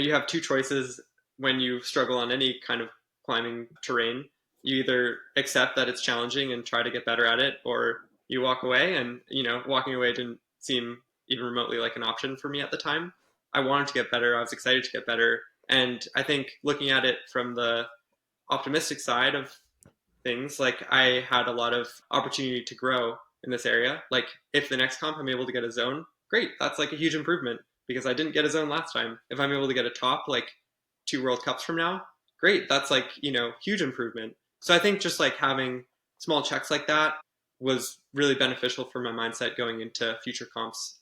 You have two choices when you struggle on any kind of climbing terrain. You either accept that it's challenging and try to get better at it, or you walk away. And, walking away didn't seem even remotely like an option for me at the time. I wanted to get better. I was excited to get better. And I think looking at it from the optimistic side of things, like I had a lot of opportunity to grow in this area. Like if the next comp I'm able to get a zone, great. That's like a huge improvement because I didn't get a zone last time. If I'm able to get a top like 2 World Cups from now, great. That's like, huge improvement. So I think just like having small checks like that was really beneficial for my mindset going into future comps.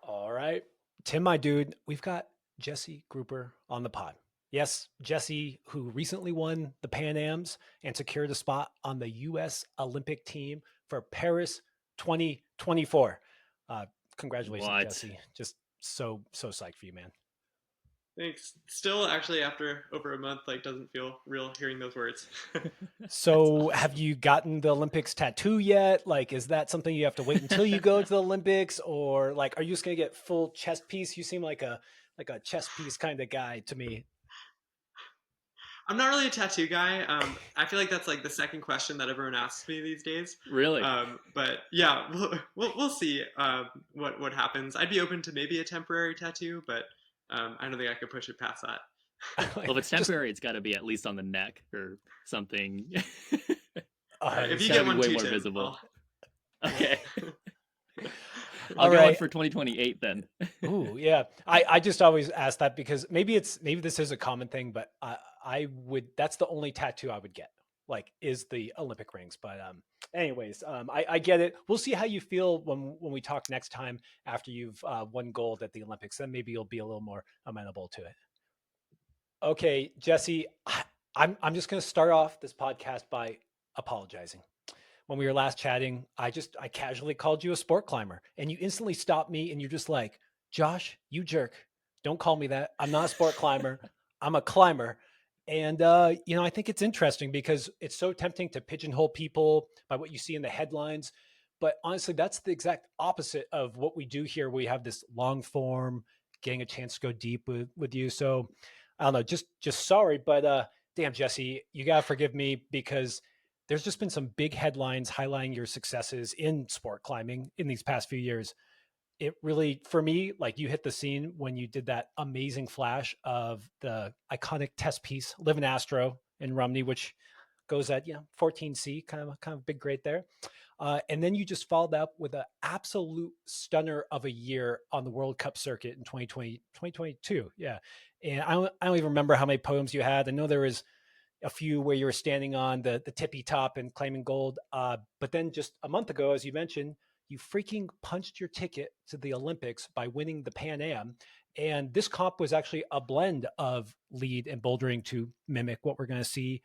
All right. Tim, my dude, we've got Jesse Grupper on the pod. Yes, Jesse, who recently won the Pan Ams and secured a spot on the U.S. Olympic team for Paris 2024. Congratulations, What? Jesse. Just so psyched for you, man. Thanks. Still, actually, after over a month, like doesn't feel real hearing those words. So, Awesome. have you gotten the Olympics tattoo yet? Like, is that something you have to wait until you go to the Olympics, or like, are you just gonna get full chest piece? You seem like a chest piece kind of guy to me. I'm not really a tattoo guy. I feel like that's like the second question that everyone asks me these days. Really? But yeah, we'll see what happens. I'd be open to maybe a temporary tattoo, but I don't think I could push it past that. Well, if it's Just temporary, it's got to be at least on the neck or something. If It's you got to get be one way too, more Tim, visible. Okay. I'll all get one right. for 2028 then. Ooh, yeah. I just always ask that because maybe this is a common thing, but I would that's the only tattoo I would get. Like is the Olympic rings. But anyways, I get it. We'll see how you feel when we talk next time after you've won gold at the Olympics. Then maybe you'll be a little more amenable to it. Okay, Jesse, I'm just going to start off this podcast by apologizing. When we were last chatting, I casually called you a sport climber, and you instantly stopped me, and you're just like, "Josh, you jerk! Don't call me that. I'm not a sport climber. I'm a climber." And I think it's interesting because it's so tempting to pigeonhole people by what you see in the headlines. But honestly, that's the exact opposite of what we do here. We have this long form, getting a chance to go deep with you. So I don't know, just sorry, but damn, Jesse, you gotta forgive me because there's just been some big headlines highlighting your successes in sport climbing in these past few years. It really, for me, like you hit the scene when you did that amazing flash of the iconic test piece, Livin Astro in Rumney, which goes at 14C, kind of big grade there. And then you just followed up with an absolute stunner of a year on the World Cup circuit in 2020, 2022. Yeah. And I don't even remember how many podiums you had. I know there was a few where you were standing on the tippy top and claiming gold. But then just a month ago, as you mentioned, you freaking punched your ticket to the Olympics by winning the Pan Am. And this comp was actually a blend of lead and bouldering to mimic what we're going to see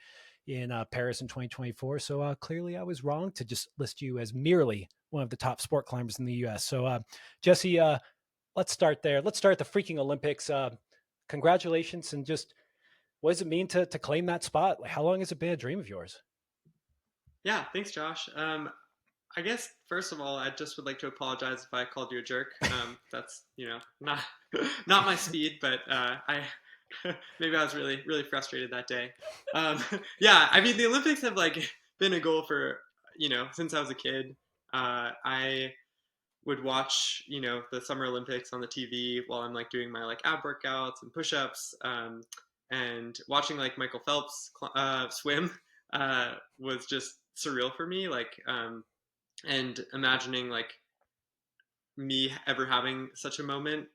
in Paris in 2024. So clearly I was wrong to just list you as merely one of the top sport climbers in the US. So Jesse, let's start there. Let's start the freaking Olympics. Congratulations. And just what does it mean to claim that spot? Like, how long has it been a dream of yours? Yeah, thanks, Josh. I guess first of all, I just would like to apologize if I called you a jerk. That's not not my speed, but I maybe I was really really frustrated that day. Yeah, I mean the Olympics have like been a goal for since I was a kid. I would watch the Summer Olympics on the TV while I'm like doing my like ab workouts and push-ups, and watching like Michael Phelps swim was just surreal for me. Like and imagining like me ever having such a moment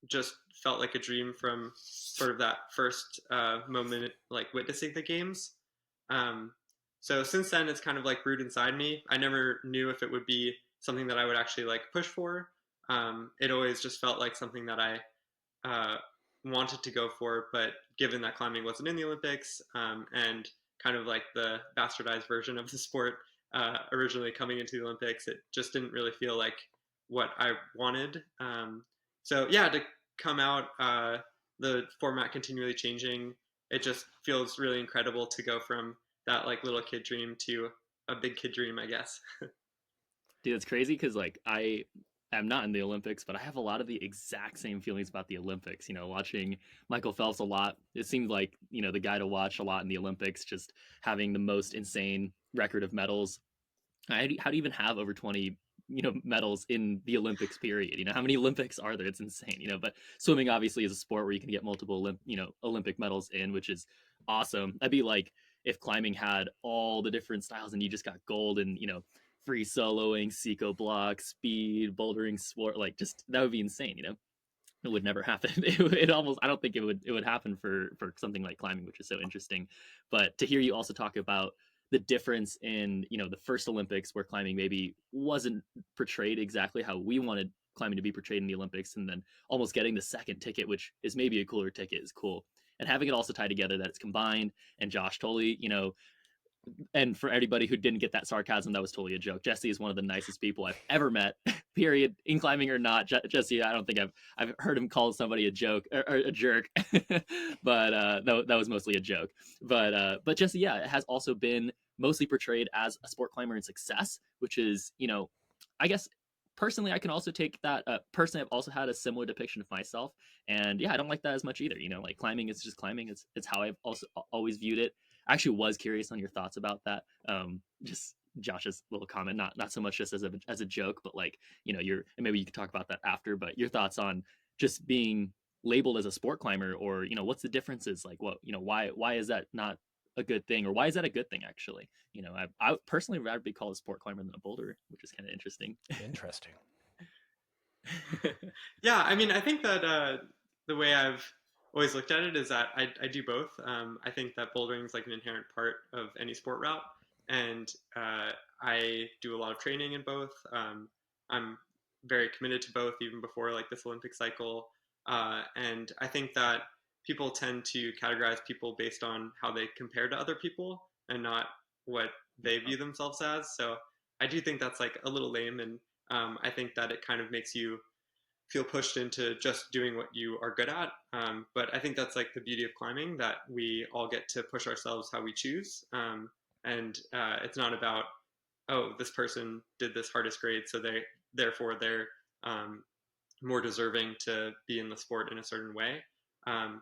just felt like a dream from sort of that first moment, like witnessing the games. Um, so since then, it's kind of like brewed inside me. I never knew if it would be something that I would actually like push for. It always just felt like something that I uh, wanted to go for, but given that climbing wasn't in the Olympics, and kind of like the bastardized version of the sport originally coming into the Olympics, it just didn't really feel like what I wanted. So yeah, to come out, the format continually changing. it just feels really incredible to go from that like little kid dream to a big kid dream, I guess. Dude, it's crazy because like I am not in the Olympics, but I have a lot of the exact same feelings about the Olympics. Watching Michael Phelps a lot, it seemed like the guy to watch a lot in the Olympics, just having the most insane record of medals. How do you even have over 20 medals in the Olympics period? How many Olympics are there? It's insane. But swimming obviously is a sport where you can get multiple Olympic medals in, which is awesome. That'd be like if climbing had all the different styles and you just got gold and free soloing, Seco block, speed, bouldering, sport. Like, just that would be insane. It would never happen. It almost, I don't think it would happen for something like climbing, which is so interesting. But to hear you also talk about the difference in the first Olympics, where climbing maybe wasn't portrayed exactly how we wanted climbing to be portrayed in the Olympics, and then almost getting the second ticket, which is maybe a cooler ticket, is cool. And having it also tied together, that it's combined. And Josh totally, and for anybody who didn't get that sarcasm, that was totally a joke. Jesse is one of the nicest people I've ever met, period, in climbing or not. Jesse, I don't think I've heard him call somebody a joke or a jerk, but that was mostly a joke. But Jesse, yeah, it has also been mostly portrayed as a sport climber in success, which is, I guess personally, I can also take that. Personally, I've also had a similar depiction of myself, and yeah, I don't like that as much either. Like climbing is just climbing. It's how I've also always viewed it. I actually was curious on your thoughts about that. Just Josh's little comment, not so much just as a joke, but like you're, and maybe you could talk about that after. But your thoughts on just being labeled as a sport climber, or what's the differences? Like, what why is that not a good thing, or why is that a good thing actually? I personally would rather be called a sport climber than a boulder, which is kind of interesting. Interesting. Yeah, I mean, I think that the way I've always looked at it is that I do both. I think that bouldering is like an inherent part of any sport route, and I do a lot of training in both. I'm very committed to both, even before like this Olympic cycle. And I think that people tend to categorize people based on how they compare to other people and not what they view themselves as. So I do think that's like a little lame, and I think that it kind of makes you feel pushed into just doing what you are good at. But I think that's like the beauty of climbing, that we all get to push ourselves how we choose. And it's not about, oh, this person did this hardest grade, so they're um, more deserving to be in the sport in a certain way.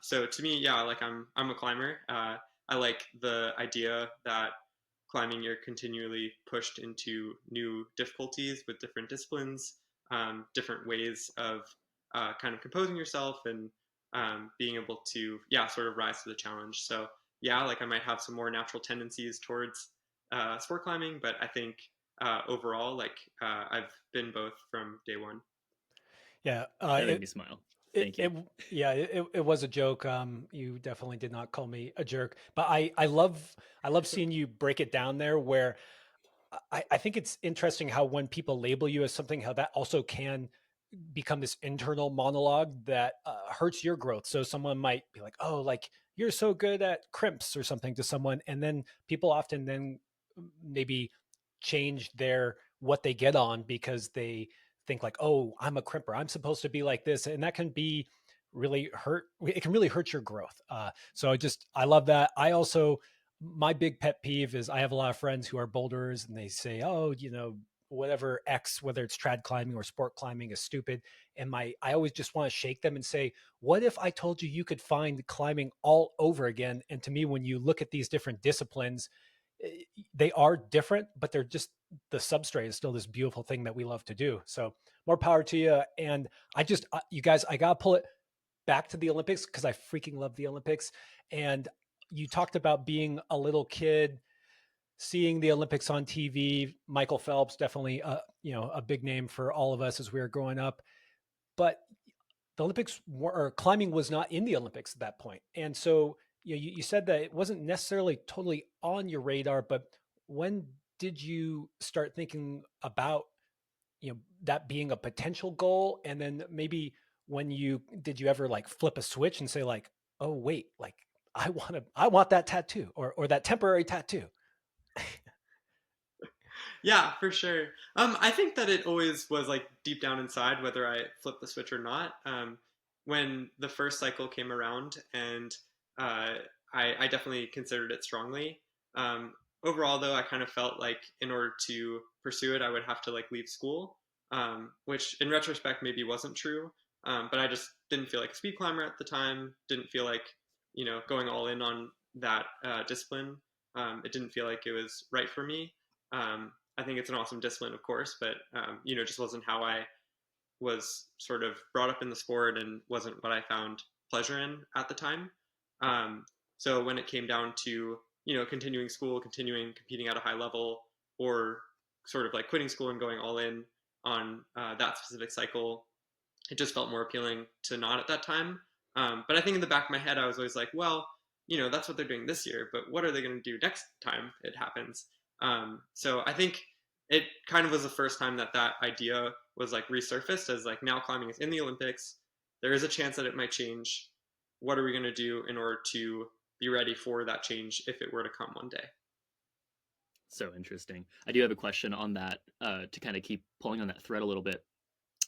So to me, yeah, like I'm a climber. I like the idea that climbing, you're continually pushed into new difficulties with different disciplines, different ways of kind of composing yourself and being able to, yeah, sort of rise to the challenge. So, yeah, like I might have some more natural tendencies towards sport climbing, but I think overall, like I've been both from day one. Yeah. That made me smile. Thank you. Yeah, it was a joke. You definitely did not call me a jerk, but I love seeing you break it down there, where I think it's interesting how when people label you as something, how that also can become this internal monologue that hurts your growth. So someone might be like, "Oh, like you're so good at crimps" or something to someone, and then people often then maybe change their what they get on because they think like, "Oh, I'm a crimper. I'm supposed to be like this," and that can be really hurt. It can really hurt your growth. So I love that. I also, my big pet peeve is I have a lot of friends who are boulders and they say, "Oh, whatever X, whether it's trad climbing or sport climbing, is stupid." And I always just want to shake them and say, what if I told you you could find climbing all over again? And to me, when you look at these different disciplines, they are different, but they're just, the substrate is still this beautiful thing that we love to do. So more power to you. And you guys, I gotta pull it back to the Olympics because I freaking love the Olympics. And you talked about being a little kid, seeing the Olympics on TV. Michael Phelps, definitely, a big name for all of us as we were growing up. But the Olympics or climbing was not in the Olympics at that point. And so you said that it wasn't necessarily totally on your radar, but when did you start thinking about that being a potential goal? And then maybe did you ever like flip a switch and say like, oh wait, like I want that tattoo or that temporary tattoo? Yeah, for sure. I think that it always was like deep down inside, whether I flipped the switch or not. When the first cycle came around and uh, I definitely considered it strongly. Um, Overall, though, I kind of felt like in order to pursue it, I would have to like leave school, which in retrospect maybe wasn't true. But I just didn't feel like a speed climber at the time. Didn't feel like going all in on that discipline. It didn't feel like it was right for me. I think it's an awesome discipline, of course, but just wasn't how I was sort of brought up in the sport and wasn't what I found pleasure in at the time. Um, so when it came down to continuing school, continuing competing at a high level, or sort of like quitting school and going all in on that specific cycle, it just felt more appealing to not at that time. But I think in the back of my head, I was always like, well, that's what they're doing this year, but what are they going to do next time it happens? So I think it kind of was the first time that that idea was like resurfaced as like now climbing is in the Olympics. There is a chance that it might change. What are we going to do in order to be ready for that change if it were to come one day? So interesting. I do have a question on that to kind of keep pulling on that thread a little bit.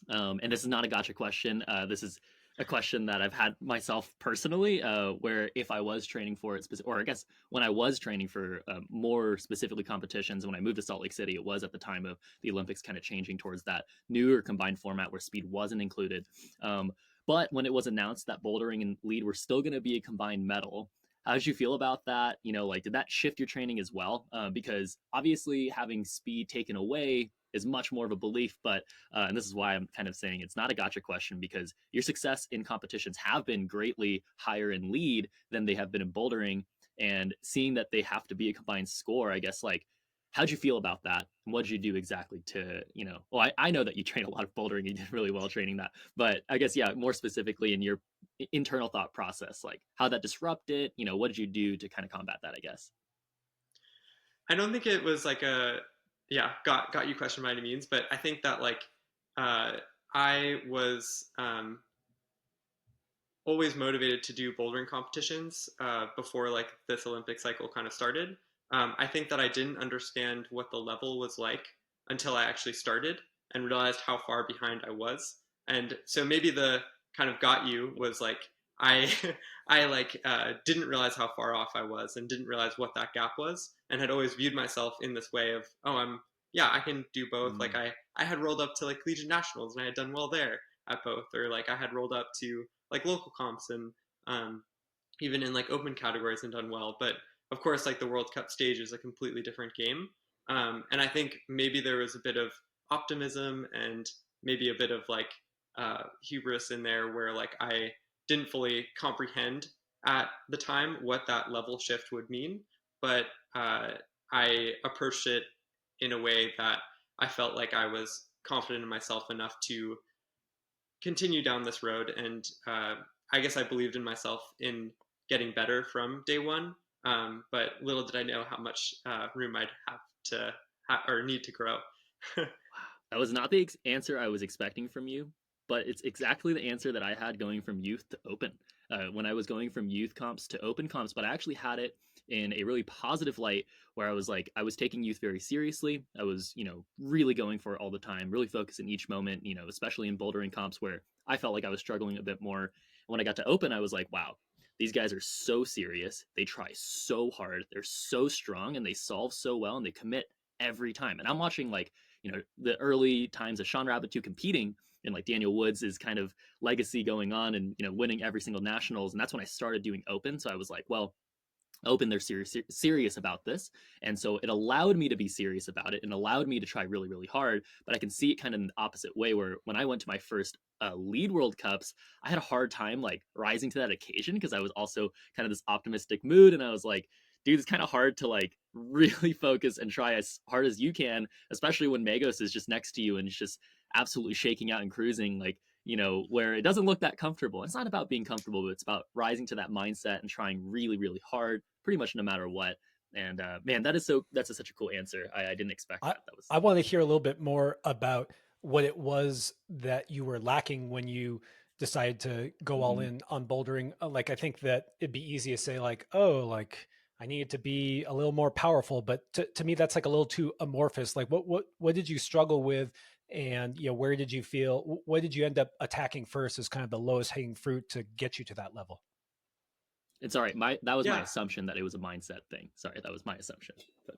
And this is not a gotcha question. This is a question that I've had myself personally, where if I was training for it, or I guess when I was training for more specifically competitions, when I moved to Salt Lake City, it was at the time of the Olympics kind of changing towards that newer combined format where speed wasn't included. But when it was announced that bouldering and lead were still going to be a combined medal, how did you feel about that? Like, did that shift your training as well? Because obviously having speed taken away is much more of a belief, but and this is why I'm kind of saying it's not a gotcha question, because your success in competitions have been greatly higher in lead than they have been in bouldering, and seeing that they have to be a combined score, I guess, like, how'd you feel about that? And what did you do exactly to, well, I know that you train a lot of bouldering, you did really well training that, but I guess, yeah, more specifically in your internal thought process, like how that disrupted, what did you do to kind of combat that, I guess? I don't think it was like a yeah got you question by any means, but I think that like uh, I was always motivated to do bouldering competitions before like this Olympic cycle kind of started. I think that I didn't understand what the level was like until I actually started and realized how far behind I was. And so maybe the kind of got you was like I I like didn't realize how far off I was and didn't realize what that gap was and had always viewed myself in this way of yeah, I can do both. Like Mm. I had rolled up to like Legion Nationals and I had done well there at both, or like I had rolled up to like local comps and um, even in like open categories and done well. But of course, like the World Cup stage is a completely different game. And I think maybe there was a bit of optimism and maybe a bit of like hubris in there where like I didn't fully comprehend at the time what that level shift would mean. But uh, I approached it in a way that I felt like I was confident in myself enough to continue down this road. And I guess I believed in myself in getting better from day one. But little did I know how much room I'd have to or need to grow. That was not the answer I was expecting from you, but it's exactly the answer that I had going from youth to open. When I was going from youth comps to open comps, but I actually had it in a really positive light where I was like, I was taking youth very seriously. I was, really going for it all the time, really focused in each moment, especially in bouldering comps where I felt like I was struggling a bit more. And when I got to open, I was like, wow, these guys are so serious. They try so hard. They're so strong and they solve so well and they commit every time. And I'm watching like, the early times of Sean Rabbit 2 competing and like Daniel Woods' is kind of legacy going on and, winning every single nationals. And that's when I started doing open. So I was like, well, open, they're serious about this, and so it allowed me to be serious about it and allowed me to try really really hard. But I can see it kind of in the opposite way, where when I went to my first lead world cups, I had a hard time like rising to that occasion because I was also kind of this optimistic mood, and I was like, dude, it's kind of hard to like really focus and try as hard as you can, especially when Magos is just next to you and it's just absolutely shaking out and cruising, like, where it doesn't look that comfortable. It's not about being comfortable, but it's about rising to that mindset and trying really, really hard, pretty much no matter what. And man, that's such a cool answer. I didn't expect I, that. That was I want to hear a little bit more about what it was that you were lacking when you decided to go all Mhm. in on bouldering. Like, I think that it'd be easy to say like, oh, like I needed to be a little more powerful, but to me, that's like a little too amorphous. Like what did you struggle with? And, where did you feel, what did you end up attacking first as kind of the lowest hanging fruit to get you to that level? It's all right. That was my Yeah, assumption that it was a mindset thing. Sorry, that was my assumption. But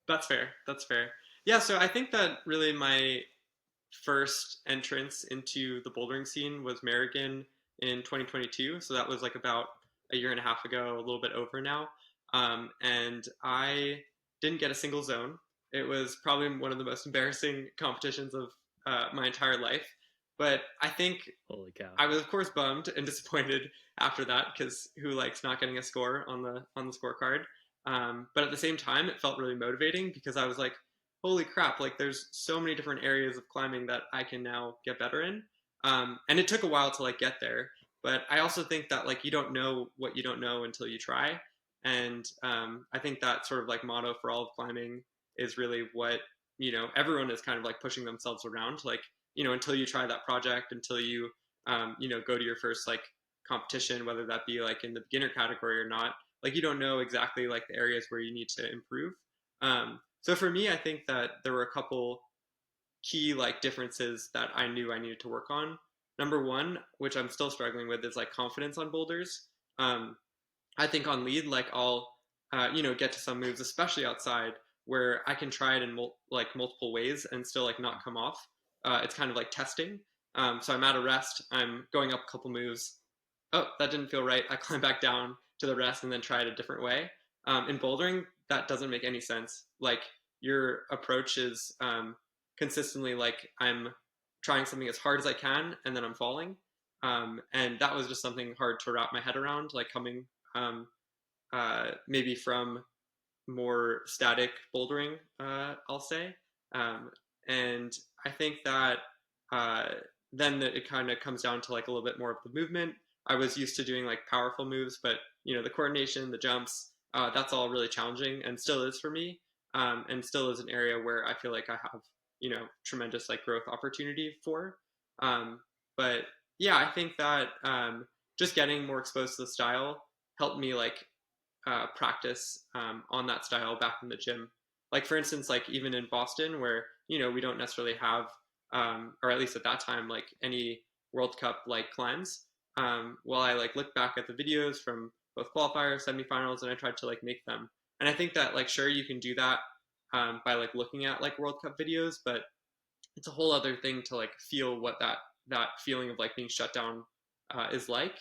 that's fair. That's fair. Yeah, so I think that really my first entrance into the bouldering scene was Merrigan in 2022. So that was like about a year and a half ago, a little bit over now. And I didn't get a single zone. It was probably one of the most embarrassing competitions of my entire life. But I think holy cow. I was, of course, bummed and disappointed after that because who likes not getting a score on the scorecard? But at the same time, it felt really motivating because I was like, holy crap, like there's so many different areas of climbing that I can now get better in. And it took a while to like get there, but I also think that like you don't know what you don't know until you try. And I think that sort of like motto for all of climbing is really what, everyone is kind of like pushing themselves around. Like, until you try that project, until you, go to your first like competition, whether that be like in the beginner category or not, like you don't know exactly like the areas where you need to improve. So for me, I think that there were a couple key like differences that I knew I needed to work on. Number one, which I'm still struggling with, is like confidence on boulders. Um, I think on lead, like I'll, get to some moves, especially outside, where I can try it in like multiple ways and still like not come off. It's kind of like testing. So I'm at a rest. I'm going up a couple moves. Oh, that didn't feel right. I climb back down to the rest and then try it a different way. In bouldering, that doesn't make any sense. Like your approach is consistently like I'm trying something as hard as I can and then I'm falling. And that was just something hard to wrap my head around, like coming um, maybe from more static bouldering, I'll say. Um, and I think that uh, then it kind of comes down to like a little bit more of the movement. I was used to doing like powerful moves, but the coordination, the jumps, that's all really challenging and still is for me. And still is an area where I feel like I have, tremendous like growth opportunity for. Um, but yeah, I think that just getting more exposed to the style helped me like practice on that style back in the gym. Like for instance, like even in Boston, where we don't necessarily have, or at least at that time, like any World Cup like climbs. Well, I like look back at the videos from both qualifiers, semifinals, and I tried to like make them. And I think that like sure you can do that by like looking at like World Cup videos, but it's a whole other thing to like feel what that feeling of like being shut down is like,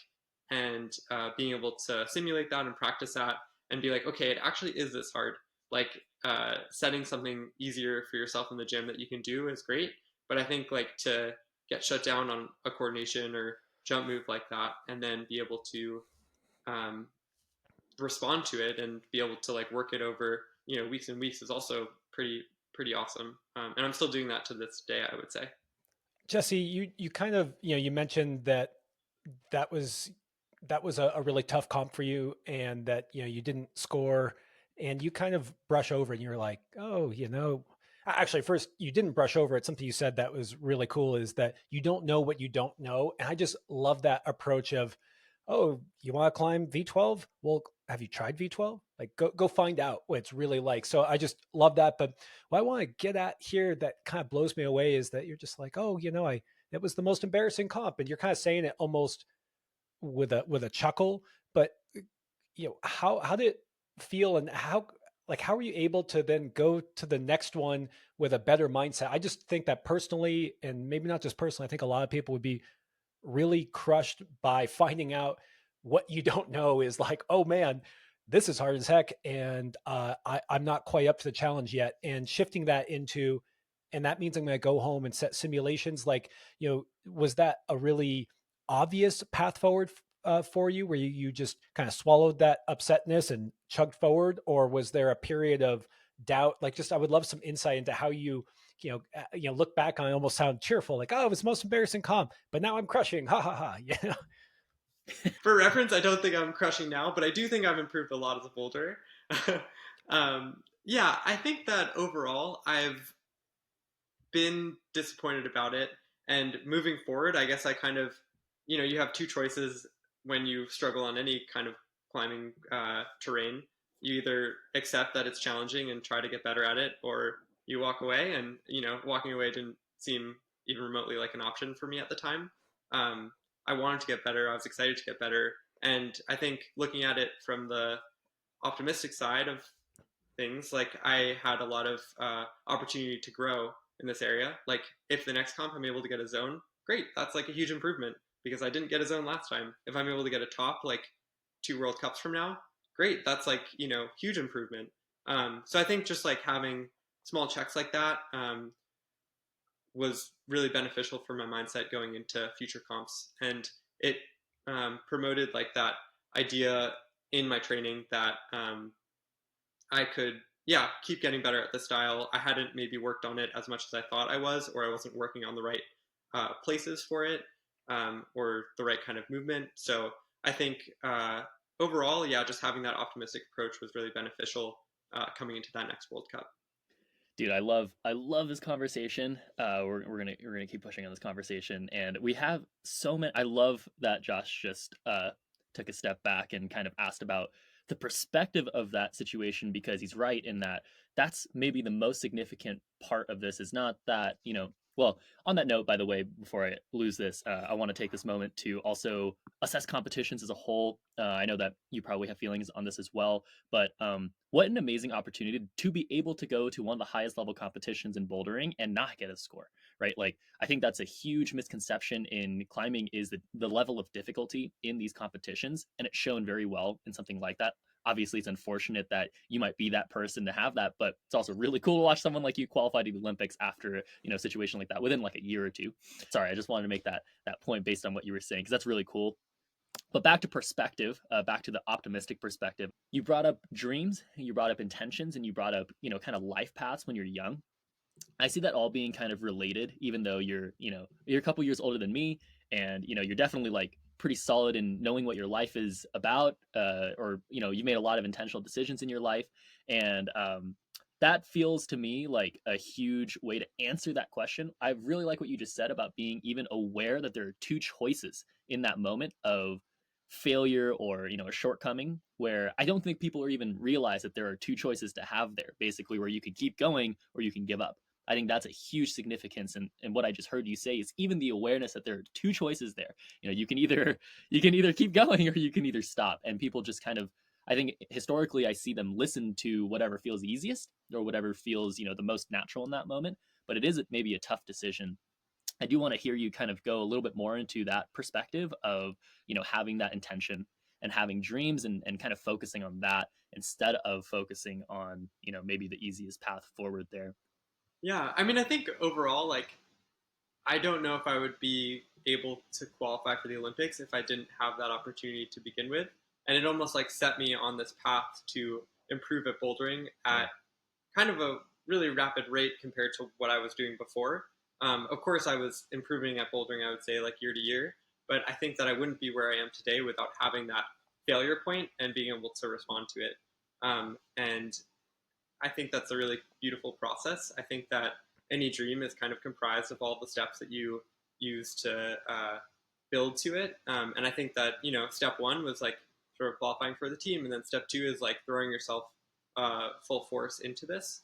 and being able to simulate that and practice that and be like, okay, it actually is this hard. Like setting something easier for yourself in the gym that you can do is great, but I think like to get shut down on a coordination or jump move like that and then be able to um, respond to it and be able to like work it over weeks and weeks is also pretty awesome. And I'm still doing that to this day, I would say. Jesse, you kind of you mentioned that that was that was a really tough comp for you, and that you didn't score, and you kind of brush over, and you're like, oh, actually, first you didn't brush over it. Something you said that was really cool is that you don't know what you don't know, and I just love that approach of, oh, you want to climb V12? Well, have you tried V12? Like, go find out what it's really like. So I just love that. But what I want to get at here that kind of blows me away is that you're just like, oh, I it was the most embarrassing comp, and you're kind of saying it almost with a chuckle. But how did it feel, and how were you able to then go to the next one with a better mindset? I just think that personally, and maybe not just personally, I think a lot of people would be really crushed by finding out what you don't know is like, oh man, this is hard as heck, and I'm not quite up to the challenge yet. And shifting that into, and that means I'm going to go home and set simulations. Like, was that a really obvious path forward for you, where you just kind of swallowed that upsetness and chugged forward, or was there a period of doubt? Like, just I would love some insight into how look back on it, almost sound cheerful, like, oh, it was the most embarrassing comp, but now I'm crushing, ha ha ha. For reference, I don't think I'm crushing now, but I do think I've improved a lot as a boulder. Yeah, I think that overall I've been disappointed about it. And moving forward, I guess I kind of, you have two choices when you struggle on any kind of climbing terrain. You either accept that it's challenging and try to get better at it, or you walk away. And, walking away didn't seem even remotely like an option for me at the time. Um, I wanted to get better. I was excited to get better. And I think looking at it from the optimistic side of things, like I had a lot of opportunity to grow in this area. Like if the next comp I'm able to get a zone, great. That's like a huge improvement because I didn't get a zone last time. If I'm able to get a top like 2 World Cups from now, great. That's like, huge improvement. So I think just like having small checks like that was really beneficial for my mindset going into future comps. And it promoted like that idea in my training that I could, yeah, keep getting better at the style. I hadn't maybe worked on it as much as I thought I was, or I wasn't working on the right places for it, or the right kind of movement. So I think overall, yeah, just having that optimistic approach was really beneficial coming into that next World Cup. Dude, I love this conversation. We're gonna keep pushing on this conversation, and we have so many. I love that Josh just took a step back and kind of asked about the perspective of that situation, because he's right in that that's maybe the most significant part of this. Is not that, well, on that note, by the way, before I lose this, I want to take this moment to also assess competitions as a whole. I know that you probably have feelings on this as well, but what an amazing opportunity to be able to go to one of the highest level competitions in bouldering and not get a score, right? Like, I think that's a huge misconception in climbing, is the level of difficulty in these competitions, and it's shown very well in something like that. Obviously, it's unfortunate that you might be that person to have that, but it's also really cool to watch someone like you qualify to the Olympics after, a situation like that within like a year or two. Sorry, I just wanted to make that point based on what you were saying, because that's really cool. But back to perspective, back to the optimistic perspective, you brought up dreams, you brought up intentions, and you brought up, kind of life paths when you're young. I see that all being kind of related, even though you're a couple years older than me, and you're definitely like pretty solid in knowing what your life is about, or you've made a lot of intentional decisions in your life, and that feels to me like a huge way to answer that question. I really like what you just said about being even aware that there are two choices in that moment of failure or a shortcoming, where I don't think people are even realize that there are two choices to have there, basically, where you can keep going or you can give up. I think that's a huge significance, and what I just heard you say is even the awareness that there are two choices there. You can either keep going or you can either stop, and people just kind of, I think historically I see them listen to whatever feels easiest or whatever feels the most natural in that moment, but it is maybe a tough decision. I do want to hear you kind of go a little bit more into that perspective of, having that intention and having dreams, and kind of focusing on that instead of focusing on, maybe the easiest path forward there. Yeah, I mean, I think overall, like, I don't know if I would be able to qualify for the Olympics if I didn't have that opportunity to begin with. And it almost like set me on this path to improve at bouldering Yeah. at kind of a really rapid rate compared to what I was doing before. Of course, I was improving at bouldering, I would say, like year to year, but I think that I wouldn't be where I am today without having that failure point and being able to respond to it. And I think that's a really beautiful process. I think that any dream is kind of comprised of all the steps that you use to build to it. And I think that, step one was like sort of qualifying for the team. And then step two is like throwing yourself full force into this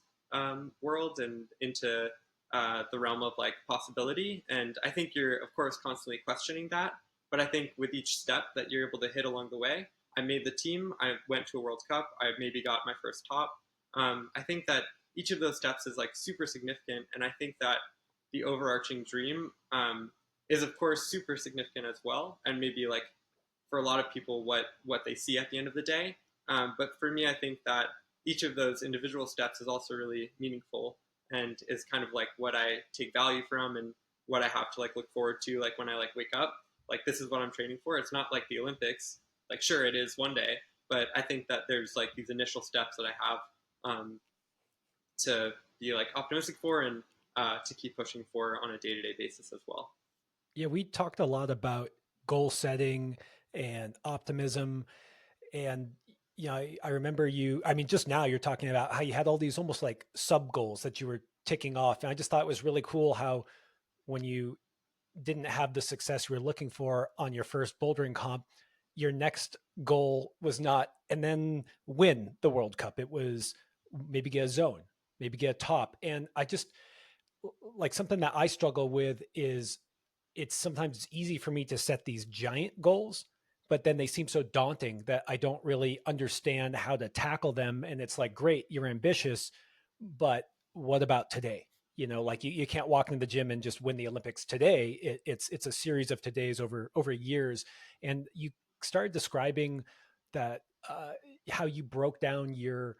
world and into the realm of like possibility. And I think you're, of course, constantly questioning that. But I think with each step that you're able to hit along the way, I made the team. I went to a World Cup. I maybe got my first top. I think that each of those steps is like super significant, and I think that the overarching dream is of course super significant as well, and maybe like for a lot of people what they see at the end of the day. But for me, I think that each of those individual steps is also really meaningful and is kind of like what I take value from and what I have to like look forward to. Like when I like wake up, like this is what I'm training for. It's not like the Olympics. Like sure, it is one day, but I think that there's like these initial steps that I have um, to be like optimistic for and to keep pushing for on a day-to-day basis as well. Yeah, we talked a lot about goal setting and optimism. And I remember I mean, just now you're talking about how you had all these almost like sub goals that you were ticking off. And I just thought it was really cool how when you didn't have the success you were looking for on your first bouldering comp, your next goal was not, and then win the World Cup. It was maybe get a zone, maybe get a top. And I just like something that I struggle with is it's sometimes easy for me to set these giant goals, but then they seem so daunting that I don't really understand how to tackle them. And it's like, great, you're ambitious, but what about today? Like you can't walk into the gym and just win the Olympics today. It's a series of todays over years. And you started describing that how you broke down your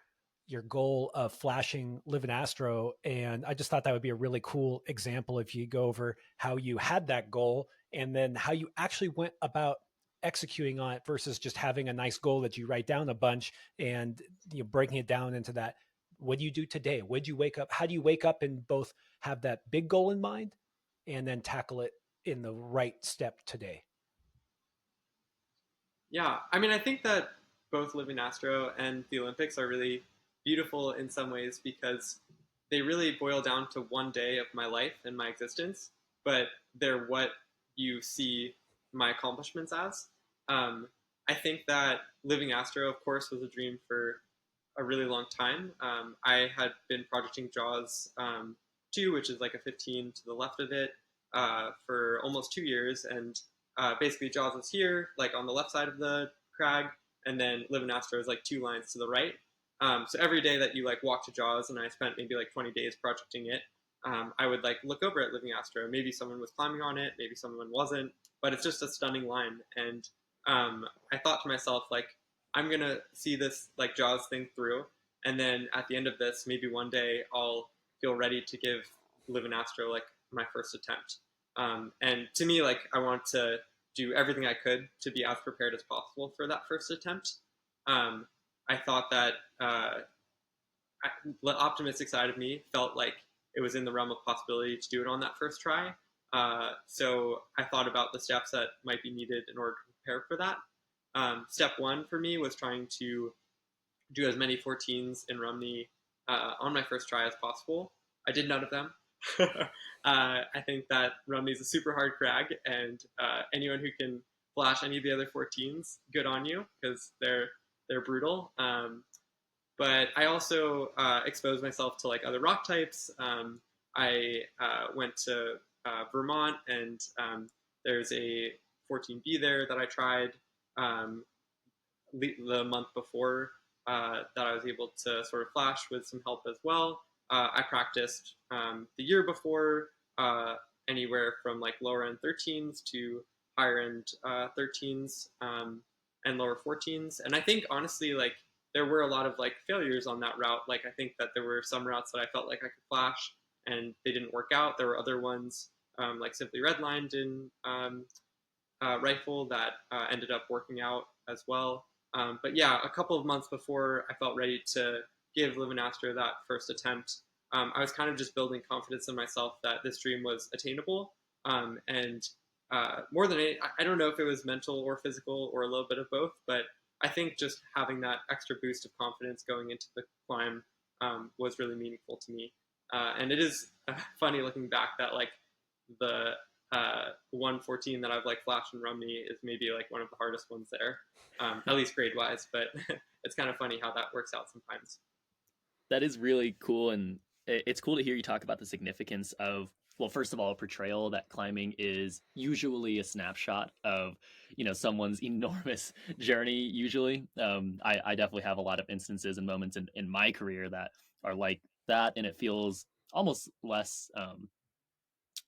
goal of flashing Livin Astro, and I just thought that would be a really cool example if you go over how you had that goal and then how you actually went about executing on it versus just having a nice goal that you write down a bunch and breaking it down into that. What do you do today? When do you wake up? How do you wake up and both have that big goal in mind and then tackle it in the right step today? Yeah, I mean, I think that both Living Astro and the Olympics are really beautiful in some ways because they really boil down to one day of my life and my existence, but they're what you see my accomplishments as. I think that Living Astro, of course, was a dream for a really long time. I had been projecting JAWS 2, which is like a 15 to the left of it, for almost 2 years, and basically JAWS is here, like on the left side of the crag, and then Livin Astro is like 2 lines to the right. So every day that you like walk to JAWS, and I spent maybe like 20 days projecting it, I would like look over at Living Astro. Maybe someone was climbing on it, maybe someone wasn't, but it's just a stunning line. And I thought to myself, like, I'm gonna see this like JAWS thing through, and then at the end of this, maybe one day I'll feel ready to give Livin Astro like my first attempt. And to me, like, I want to do everything I could to be as prepared as possible for that first attempt. I thought that the optimistic side of me felt like it was in the realm of possibility to do it on that first try. So I thought about the steps that might be needed in order to prepare for that. Step one for me was trying to do as many 14s in Rumney on my first try as possible. I did none of them. I think that Rumney is a super hard crag, and anyone who can flash any of the other 14s, good on you, because they're brutal. But I also exposed myself to like other rock types. I went to Vermont, and there's a 14B there that I tried the month before that I was able to sort of flash with some help as well. I practiced the year before anywhere from like lower end 13s to higher end 13s and lower 14s. And I think honestly, like, there were a lot of like failures on that route. Like, I think that there were some routes that I felt like I could flash and they didn't work out. There were other ones like simply redlined in rifle that ended up working out as well. But yeah, a couple of months before I felt ready to give Livin Astro that first attempt, I was kind of just building confidence in myself that this dream was attainable. And more than it, I don't know if it was mental or physical or a little bit of both, but I think just having that extra boost of confidence going into the climb was really meaningful to me. And it is funny looking back that like the 114 that I've like flashed in Rumney is maybe like one of the hardest ones there, at least grade wise. But it's kind of funny how that works out sometimes. That is really cool, and it's cool to hear you talk about the significance of, well, first of all, a portrayal that climbing is usually a snapshot of, someone's enormous journey. Usually, I definitely have a lot of instances and moments in my career that are like that, and it feels almost less.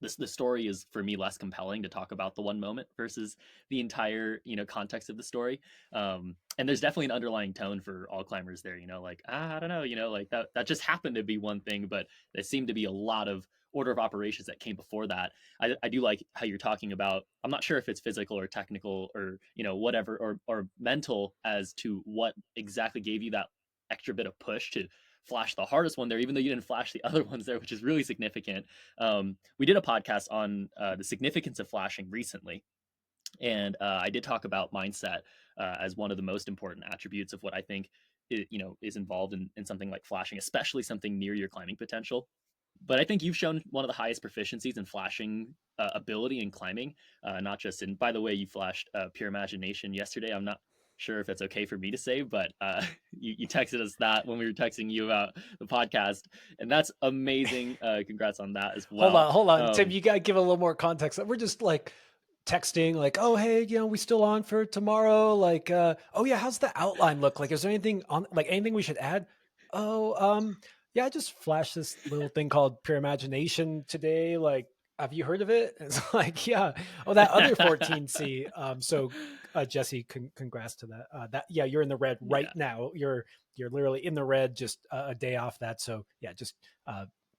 The story is for me less compelling to talk about the one moment versus the entire context of the story. And there's definitely an underlying tone for all climbers there, like, I don't know, like that just happened to be one thing, but there seemed to be a lot of order of operations that came before that. I do like how you're talking about, I'm not sure if it's physical or technical or whatever, or mental, as to what exactly gave you that extra bit of push to flash the hardest one there, even though you didn't flash the other ones there, which is really significant. We did a podcast on the significance of flashing recently, and I did talk about mindset as one of the most important attributes of what I think is involved in something like flashing, especially something near your climbing potential. But I think you've shown one of the highest proficiencies in flashing ability in climbing, not just in, by the way, you flashed Pure Imagination yesterday. I'm not sure if it's okay for me to say, but you texted us that when we were texting you about the podcast, and that's amazing. Congrats on that as well. Hold on, Tim. You gotta give a little more context. We're just like texting like, "Oh, hey, we still on for tomorrow? Like, oh yeah, how's the outline look like? Is there anything on like anything we should add? Oh, yeah, I just flashed this little thing called Pure Imagination today. Like, have you heard of it?" It's like, yeah. Oh, that other 14C. So Jesse, congrats to that. That yeah, you're in the red right Yeah, now. You're literally in the red, just a day off that. So yeah, just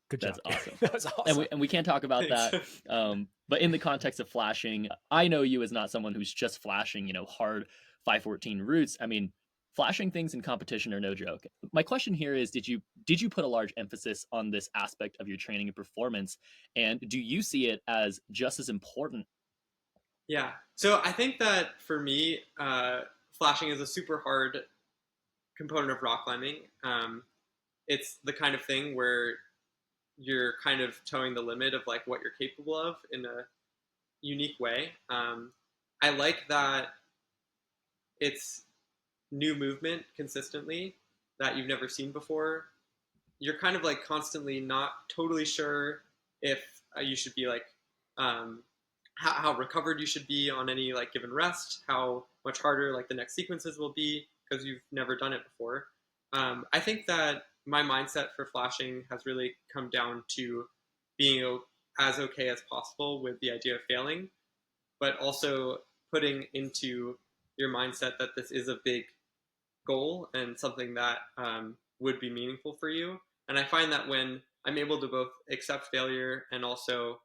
good job. that's awesome. That was And awesome. we can't talk about Thanks. that. But in the context of flashing, I know you as not someone who's just flashing, hard 514 routes. I mean, flashing things in competition are no joke. My question here is, did you put a large emphasis on this aspect of your training and performance? And do you see it as just as important? Yeah. So I think that for me, flashing is a super hard component of rock climbing. It's the kind of thing where you're kind of towing the limit of like what you're capable of in a unique way. I like that it's new movement consistently that you've never seen before. You're kind of like constantly not totally sure if you should be like um, how recovered you should be on any like given rest, how much harder like the next sequences will be because you've never done it before. I think that my mindset for flashing has really come down to being as okay as possible with the idea of failing, but also putting into your mindset that this is a big goal and something that would be meaningful for you. And I find that when I'm able to both accept failure and also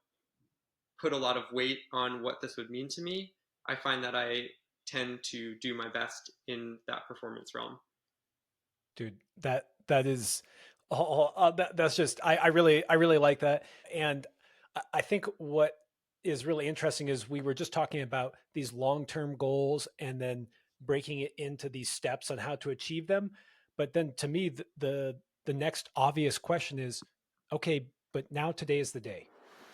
put a lot of weight on what this would mean to me, I find that I tend to do my best in that performance realm. Dude, that is that's just I really like that. And I think what is really interesting is we were just talking about these long-term goals and then breaking it into these steps on how to achieve them. But then to me the next obvious question is, okay, but now today is the day.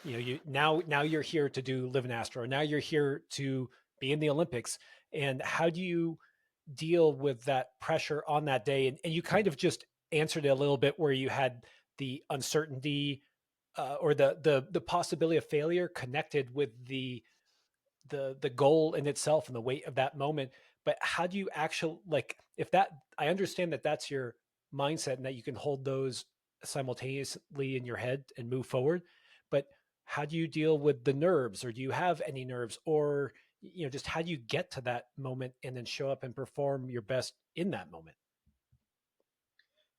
You now you're here to do Live in Astro. Now you're here to be in the Olympics. And how do you deal with that pressure on that day? And you kind of just answered it a little bit where you had the uncertainty or the possibility of failure connected with the goal in itself and the weight of that moment. But how do you actually, like, if that, I understand that that's your mindset and that you can hold those simultaneously in your head and move forward, but how do you deal with the nerves, or do you have any nerves, or just how do you get to that moment and then show up and perform your best in that moment?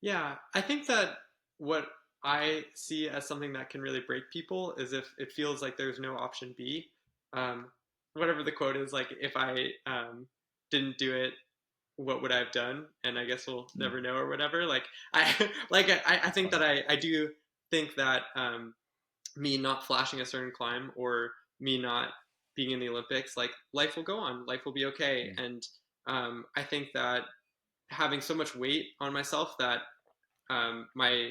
Yeah, I think that what I see as something that can really break people is if it feels like there's no option B. Um, Whatever the quote is, like if I didn't do it, what would I have done? And I guess we'll Mm. never know or whatever. Like I like I think that I do think that me not flashing a certain climb or me not being in the Olympics, like life will go on, life will be okay. Mm. And I think that having so much weight on myself that my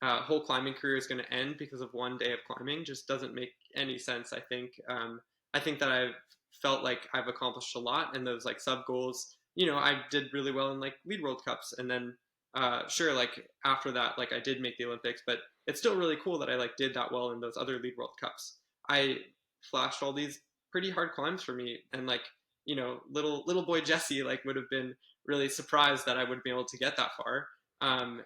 whole climbing career is going to end because of one day of climbing just doesn't make any sense. I think that I've felt like I've accomplished a lot, and those like sub goals. I did really well in like lead World Cups, and then sure, like after that, like I did make the Olympics, but it's still really cool that I like did that well in those other lead World Cups. I flashed all these pretty hard climbs for me, and like little boy Jesse like would have been really surprised that I would be able to get that far. Um,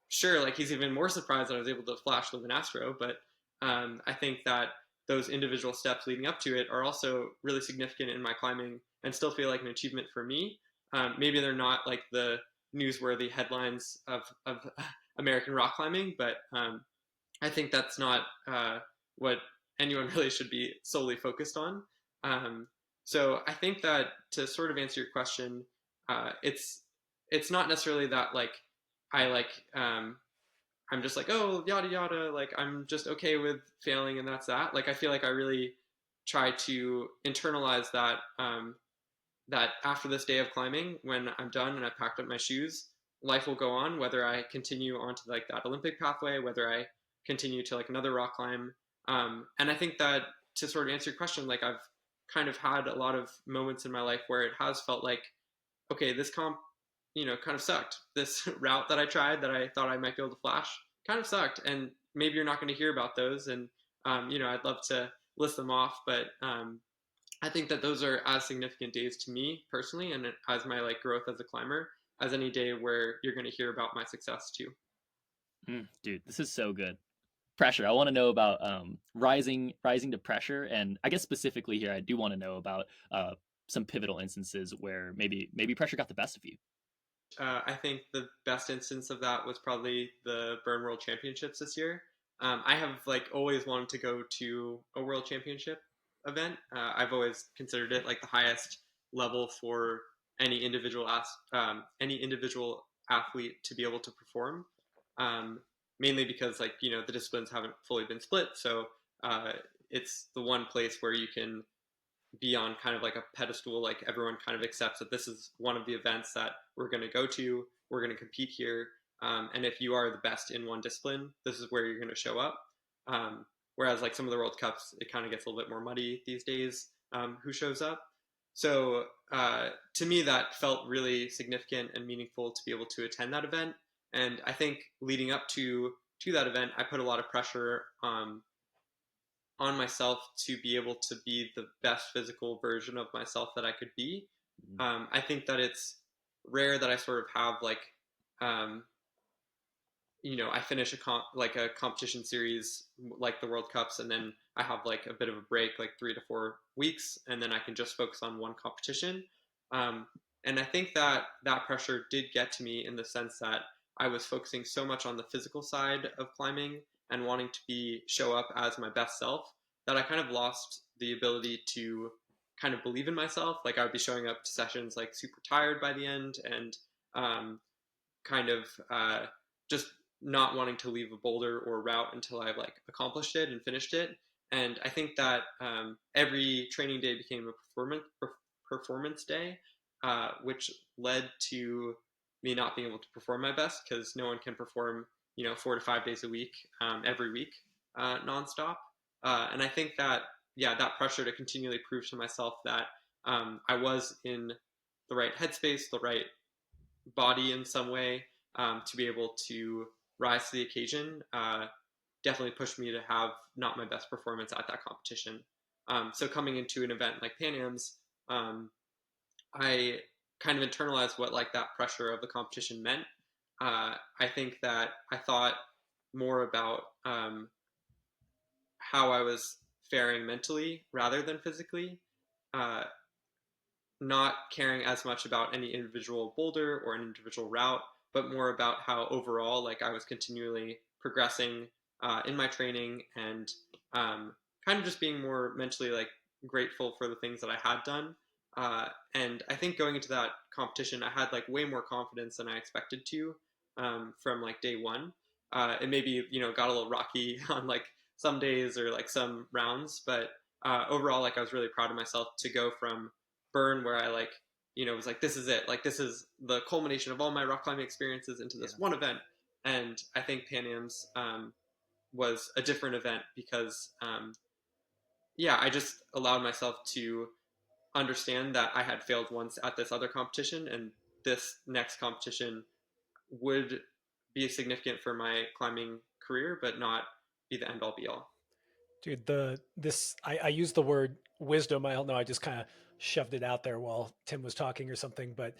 sure, like he's even more surprised that I was able to flash Livin Astro, but I think that those individual steps leading up to it are also really significant in my climbing and still feel like an achievement for me. Maybe they're not like the newsworthy headlines of American rock climbing, but I think that's not what anyone really should be solely focused on. Um, so I think that to sort of answer your question, it's not necessarily that like I like I'm just like, oh, yada yada, like I'm just okay with failing and that's that. Like I feel like I really try to internalize that after this day of climbing, when I'm done and I packed up my shoes, life will go on, whether I continue onto like that Olympic pathway, whether I continue to like another rock climb. And I think that to sort of answer your question, like I've kind of had a lot of moments in my life where it has felt like, okay, this comp, kind of sucked. This route that I tried that I thought I might be able to flash kind of sucked. And maybe you're not going to hear about those. And, I'd love to list them off, but I think that those are as significant days to me personally, and as my like growth as a climber, as any day where you're going to hear about my success too. Dude, this is so good. Pressure. I want to know about rising to pressure, and I guess specifically here, I do want to know about some pivotal instances where maybe pressure got the best of you. I think the best instance of that was probably the Burn World Championships this year. I have like always wanted to go to a World Championship event. I've always considered it like the highest level for any individual athlete to be able to perform. Um, Mainly because like the disciplines haven't fully been split, so uh, it's the one place where you can be on kind of like a pedestal. Like everyone kind of accepts that this is one of the events that we're going to go to. We're going to compete here, and if you are the best in one discipline, this is where you're going to show up. Whereas like some of the World Cups, it kind of gets a little bit more muddy these days. Who shows up? So to me, that felt really significant and meaningful to be able to attend that event. And I think leading up to that event, I put a lot of pressure on myself to be able to be the best physical version of myself that I could be. Mhm. I think that it's rare that I sort of have like, um, I finish like a competition series like the World Cups, and then I have like a bit of a break, like 3 to 4 weeks, and then I can just focus on one competition. Um, and I think that that pressure did get to me in the sense that I was focusing so much on the physical side of climbing and wanting to be show up as my best self that I kind of lost the ability to kind of believe in myself. Like I would be showing up to sessions like super tired by the end, and um, kind of just not wanting to leave a boulder or route until I've like accomplished it and finished it. And I think that every training day became a performance day, which led to me not being able to perform my best because no one can perform 4 to 5 days a week, every week, nonstop. And I think that yeah, that pressure to continually prove to myself that I was in the right headspace, the right body in some way, to be able to rise to the occasion, definitely pushed me to have not my best performance at that competition. So coming into an event like Pan Am's, I kind of internalized what like that pressure of the competition meant. I think that I thought more about how I was faring mentally rather than physically. Uh, Not caring as much about any individual boulder or an individual route, but more about how overall, like I was continually progressing in my training, and kind of just being more mentally like grateful for the things that I had done. And I think going into that competition, I had like way more confidence than I expected to, from like day one. It maybe got a little rocky on like some days or like some rounds, but overall, like I was really proud of myself to go from Burn, where I like was like, this is it, like this is the culmination of all my rock climbing experiences into Yeah. this one event. And I think Pan Am's was a different event because yeah, I just allowed myself to understand that I had failed once at this other competition, and this next competition would be significant for my climbing career, but not be the end all be all. Dude, I use the word wisdom. I don't know. I just kind of shoved it out there while Tim was talking or something, but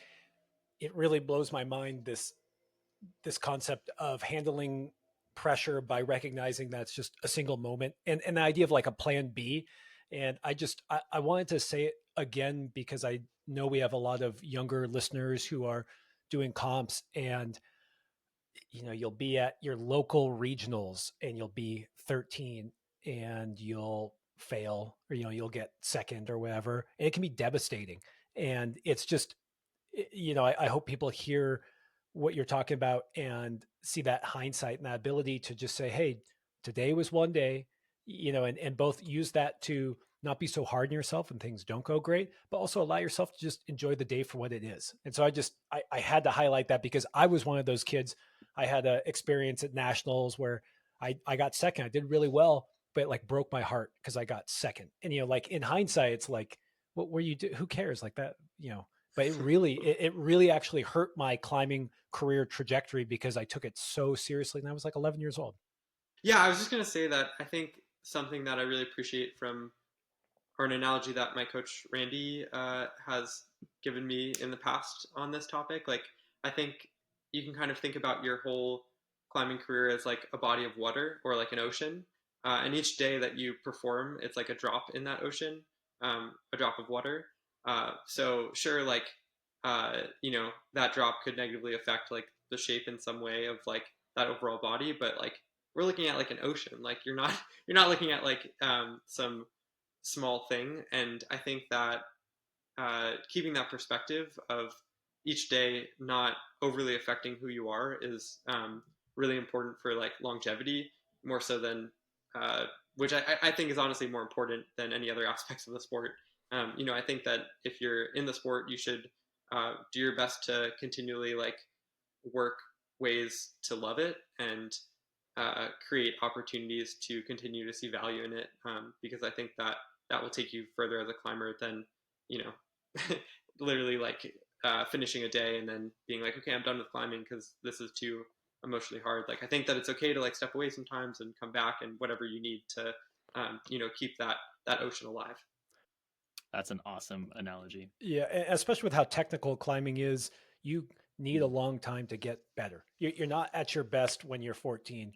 it really blows my mind this concept of handling pressure by recognizing that's just a single moment, and the idea of like a plan B. And I wanted to say it again because I know we have a lot of younger listeners who are doing comps, and you'll be at your local regionals and you'll be 13 and you'll fail, or you'll get second or whatever, and it can be devastating. And it's just, I hope people hear what you're talking about and see that hindsight and that ability to just say, hey, today was one day, and both use that to not be so hard on yourself when things don't go great, but also allow yourself to just enjoy the day for what it is. And so I had to highlight that because I was one of those kids. I had an experience at nationals where I got second. I did really well, but it like broke my heart because I got second. And, like in hindsight, it's like, what were you do? Who cares like that, but it really actually hurt my climbing career trajectory because I took it so seriously and I was like 11 years old. Yeah, I was just gonna say that I think something that I really appreciate from, or an analogy that my coach Randy has given me in the past on this topic. Like, I think you can kind of think about your whole climbing career as like a body of water or like an ocean. And each day that you perform, it's like a drop in that ocean, a drop of water. So sure, like, that drop could negatively affect like the shape in some way of like that overall body, but like we're looking at like an ocean. Like you're not looking at like some small thing. And I think that keeping that perspective of each day not overly affecting who you are is really important for like longevity, more so than which I think is honestly more important than any other aspects of the sport. I think that if you're in the sport, you should do your best to continually like work ways to love it and create opportunities to continue to see value in it, because I think that that will take you further as a climber than you know literally like finishing a day and then being like, okay, I'm done with climbing because this is too emotionally hard. Like I think that it's okay to like step away sometimes and come back and whatever you need to keep that ocean alive. That's an awesome analogy. Yeah, especially with how technical climbing is, you need a long time to get better. You're not at your best when you're 14.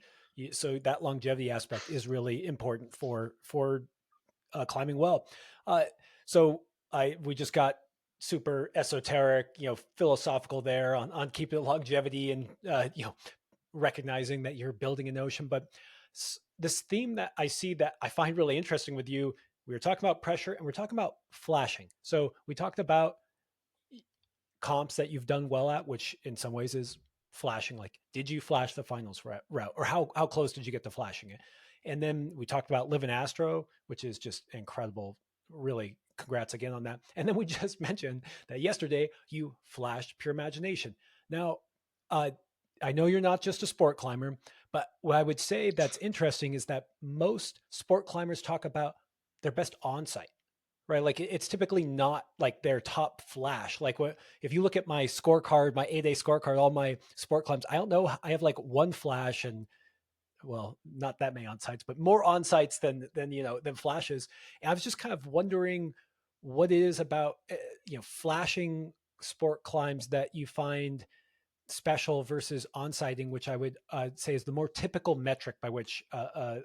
So that longevity aspect is really important for climbing well. Uh, so we just got super esoteric, philosophical there on keeping longevity and recognizing that you're building an ocean. But this theme that I see that I find really interesting with you, we were talking about pressure and we're talking about flashing. So we talked about comps that you've done well at, which in some ways is flashing. Like, did you flash the finals route, or how close did you get to flashing it? And then we talked about Livin Astro, which is just incredible. Really, congrats again on that. And then we just mentioned that yesterday you flashed Pure Imagination. Now, uh, I know you're not just a sport climber, but what I would say that's interesting is that most sport climbers talk about their best on site, right? Like it's typically not like their top flash. Like what if you look at my scorecard, my 8A scorecard, all my sport climbs, I don't know. I have like one flash and well, not that many on sites, but more on sites than flashes. And I was just kind of wondering what it is about flashing sport climbs that you find special versus on-siting, which I would say is the more typical metric by which a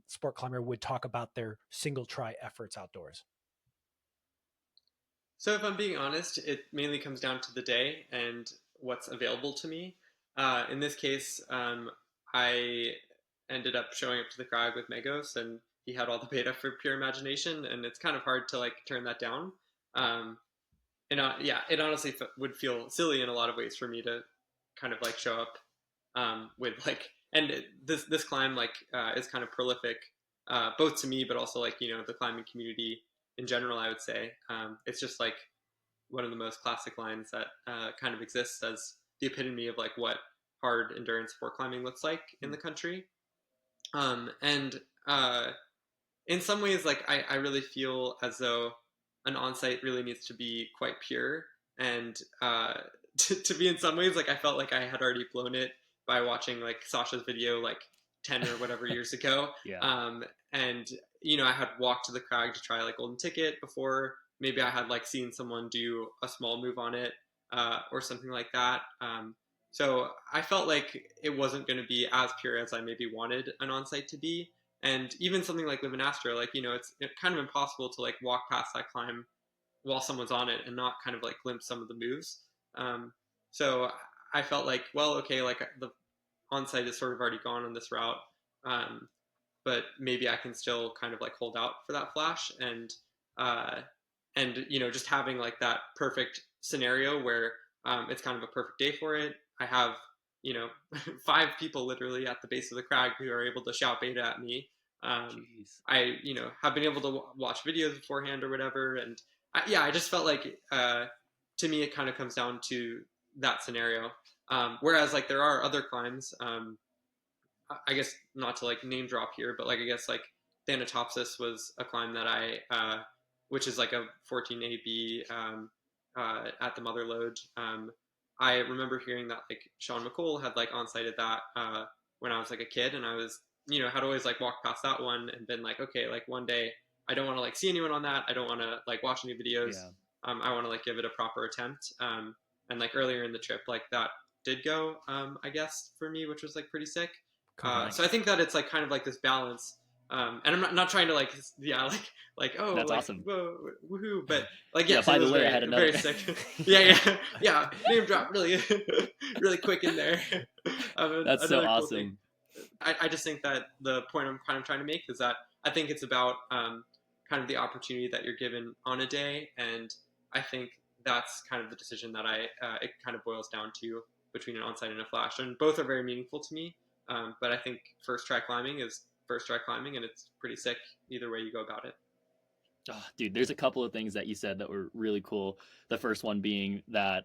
sport climber would talk about their single try efforts outdoors. So if I'm being honest, it mainly comes down to the day and what's available to me. In this case, I ended up showing up to the crag with Megos, and he had all the beta for Pure Imagination, and it's kind of hard to like turn that down. Um, and yeah, it honestly would feel silly in a lot of ways for me to kind of like show up with like, and this climb like is kind of prolific, both to me, but also like the climbing community in general. I would say it's just like one of the most classic lines that kind of exists as the epitome of like what hard endurance sport climbing looks like in the country. And in some ways, like I really feel as though an on-site really needs to be quite pure, and to be in some ways like I felt like I had already blown it by watching like Sasha's video like 10 or whatever years ago. Yeah. And I had walked to the crag to try like golden ticket before. Maybe I had like seen someone do a small move on it, or something like that. So I felt like it wasn't going to be as pure as I maybe wanted an on-site to be. And even something like Livin Astro, like it's kind of impossible to like walk past that climb while someone's on it and not kind of like glimpse some of the moves. Um, so I felt like, well, okay, like the on-site is sort of already gone on this route, um, but maybe I can still kind of like hold out for that flash, uh, and just having like that perfect scenario where it's kind of a perfect day for it. I have you know 5 people literally at the base of the crag who are able to shout beta at me. Jeez. I have been able to watch videos beforehand or whatever, and yeah, I just felt like to me it kind of comes down to that scenario. Whereas like there are other climbs. I guess not to like name drop here, but like I guess like Thanatopsis was a climb that which is like a 14 AB at the Mother Lode. I remember hearing that like Sean McCool had like on-sighted that when I was like a kid, and I was had always like walked past that one and been like, okay, like one day I don't want to like see anyone on that. I don't want to like watch any videos. Yeah. I want to like give it a proper attempt. And like earlier in the trip, like that did go, I guess for me, which was like pretty sick. So I Nice. think that it's like kind of like this balance. And I'm not trying to like, yeah, like, oh, That's like, awesome. whoa, woohoo. But like, Yeah, yes, by it the was way, I very, had another. very sick. Yeah. Name drop really, really quick in there. That's so Another cool thing. awesome. I just think that the point I'm kind of trying to make is that I think it's about kind of the opportunity that you're given on a day. And I think that's kind of the decision that it kind of boils down to between an onsite and a flash. And both are very meaningful to me. But I think first try climbing is first try climbing, and it's pretty sick either way you go about it. Oh, dude, there's a couple of things that you said that were really cool. The first one being that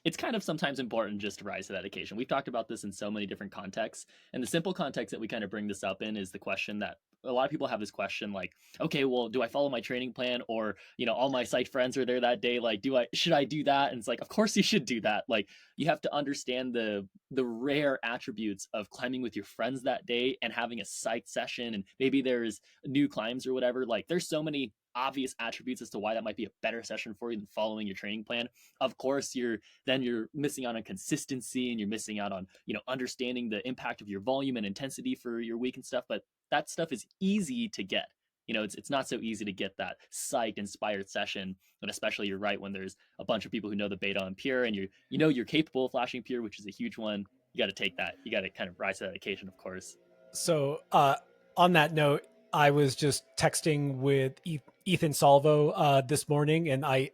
it's kind of sometimes important just to rise to that occasion. We've talked about this in so many different contexts, and the simple context that we kind of bring this up in is the question that a lot of people have this question like, okay, well, do I follow my training plan, or all my site friends are there that day, like, should I do that? And it's like, of course you should do that. Like, you have to understand the rare attributes of climbing with your friends that day and having a site session, and maybe there's new climbs or whatever. Like, there's so many obvious attributes as to why that might be a better session for you than following your training plan. Of course, you're missing out on consistency, and you're missing out on understanding the impact of your volume and intensity for your week and stuff. But that stuff is easy to get. It's not so easy to get that psyched inspired session, and especially you're right when there's a bunch of people who know the beta on pure, and you're capable of flashing pure, which is a huge one. You got to take that. You got to kind of rise to that occasion, of course. So on that note, I was just texting with Ethan Salvo this morning, and I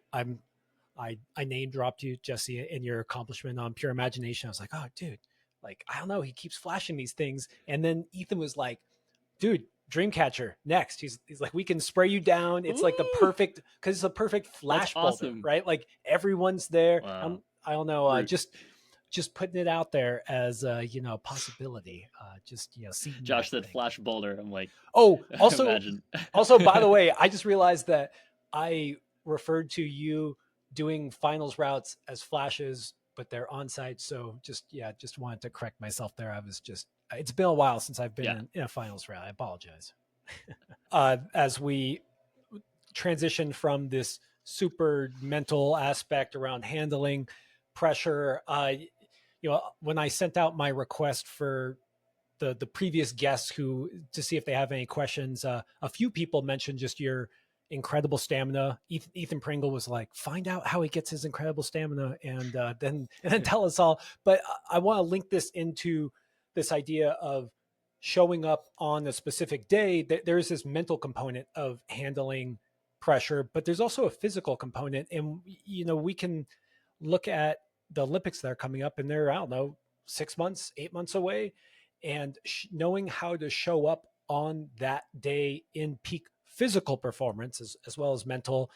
name dropped you, Jesse, in your accomplishment on Pure Imagination. I was like, oh, dude, like, I don't know, he keeps flashing these things. And then Ethan was like, dude, Dreamcatcher next. He's like, we can spray you down. It's like the perfect, because it's a perfect flash boulder, awesome. right? Like everyone's there. Wow. I don't know, just putting it out there as a possibility. See. Josh said flash boulder. I'm like, oh, also, imagine. Also, by the way, I just realized that I referred to you doing finals routes as flashes, but they're on site. So just wanted to correct myself there. It's been a while since I've been in a finals route. I apologize. As we transition from this super mental aspect around handling pressure, when I sent out my request for the previous guests to see if they have any questions, a few people mentioned just your incredible stamina. Ethan Pringle was like, find out how he gets his incredible stamina, and then tell us all. But I want to link this into this idea of showing up on a specific day. There's this mental component of handling pressure, but there's also a physical component. And we can look at the Olympics that are coming up, and they're, I don't know, 6 months, 8 months away, and knowing how to show up on that day in peak physical performance as well as mental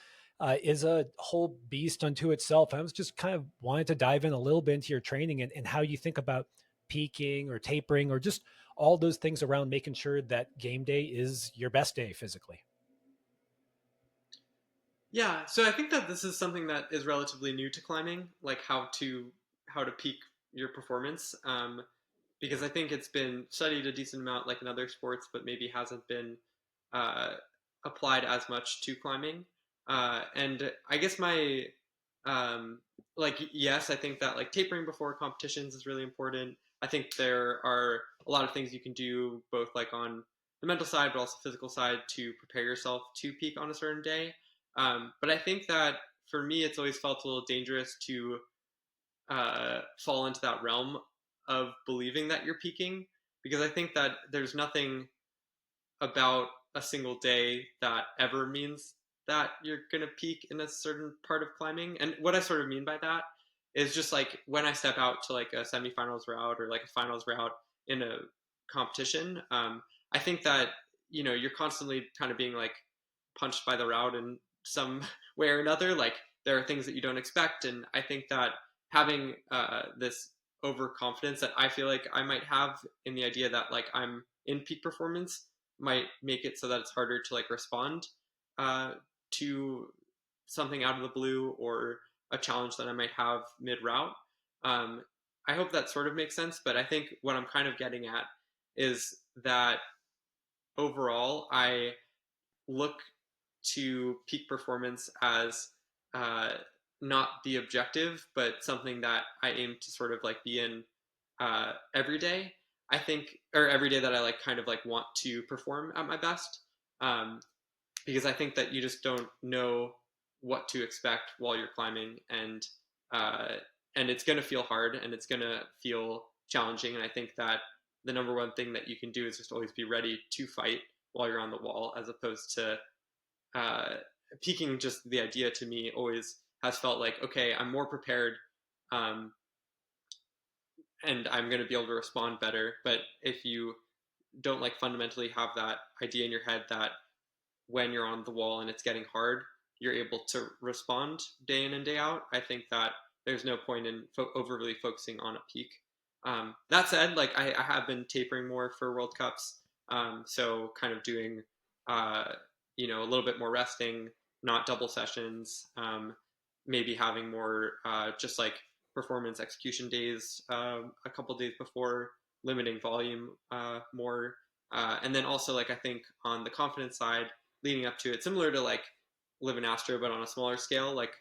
is a whole beast unto itself. I was just kind of wanting to dive in a little bit into your training and how you think about peaking or tapering or just all those things around making sure that game day is your best day physically. Yeah, so I think that this is something that is relatively new to climbing, like how to peak your performance. Because I think it's been studied a decent amount, like in other sports, but maybe hasn't been uh, applied as much to climbing. And I guess my yes, I think that like tapering before competitions is really important. I think there are a lot of things you can do, both like on the mental side, but also physical side, to prepare yourself to peak on a certain day. But I think that for me, it's always felt a little dangerous to fall into that realm of believing that you're peaking, because I think that there's nothing about a single day that ever means that you're going to peak in a certain part of climbing. And what I sort of mean by that is just like when I step out to like a semifinals route or like a finals route in a competition, I think that, you're constantly kind of being like punched by the route in some way or another. Like there are things that you don't expect. And I think that having this overconfidence that I feel like I might have in the idea that like I'm in peak performance might make it so that it's harder to like respond to something out of the blue or a challenge that I might have mid route. I hope that sort of makes sense, but I think what I'm kind of getting at is that overall I look to peak performance as uh, not the objective, but something that I aim to sort of like be in every day. I think, or every day that I like kind of like want to perform at my best, um, because I think that you just don't know what to expect while you're climbing, uh, and it's going to feel hard and it's going to feel challenging. And I think that the number one thing that you can do is just always be ready to fight while you're on the wall, as opposed to uh, peaking. Just the idea to me always has felt like, okay, I'm more prepared, um, and I'm going to be able to respond better. But if you don't like fundamentally have that idea in your head that when you're on the wall and it's getting hard, you're able to respond day in and day out, I think that there's no point in overly focusing on a peak. That said, like I have been tapering more for World Cups, so kind of doing, uh, a little bit more resting, not double sessions, maybe having more just like performance execution days a couple days before, limiting volume more, and then also like I think on the confidence side, leading up to it, similar to like Livin Astro, but on a smaller scale, like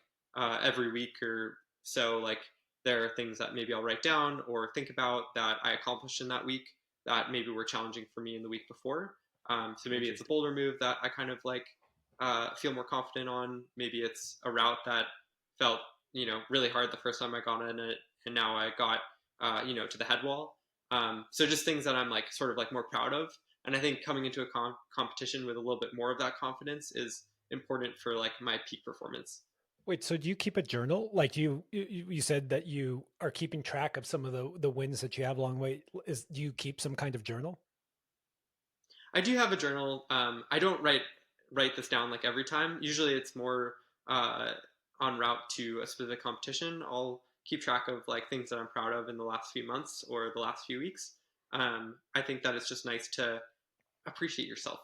every week or so, like there are things that maybe I'll write down or think about that I accomplished in that week that maybe were challenging for me in the week before. So maybe it's a Interesting. boulder move that I kind of like feel more confident on. Maybe it's a route that felt really hard the first time I got in it, and now I got to the head wall. So just things that I'm like sort of like more proud of, and I think coming into a competition with a little bit more of that confidence is important for like my peak performance. Wait, so do you keep a journal? Like you said that you are keeping track of some of the wins that you have along the way. Do you keep some kind of journal? I do have a journal. I don't write this down like every time. Usually, it's more uh, en route to a specific competition. I'll keep track of like things that I'm proud of in the last few months or the last few weeks. I think that it's just nice to appreciate yourself.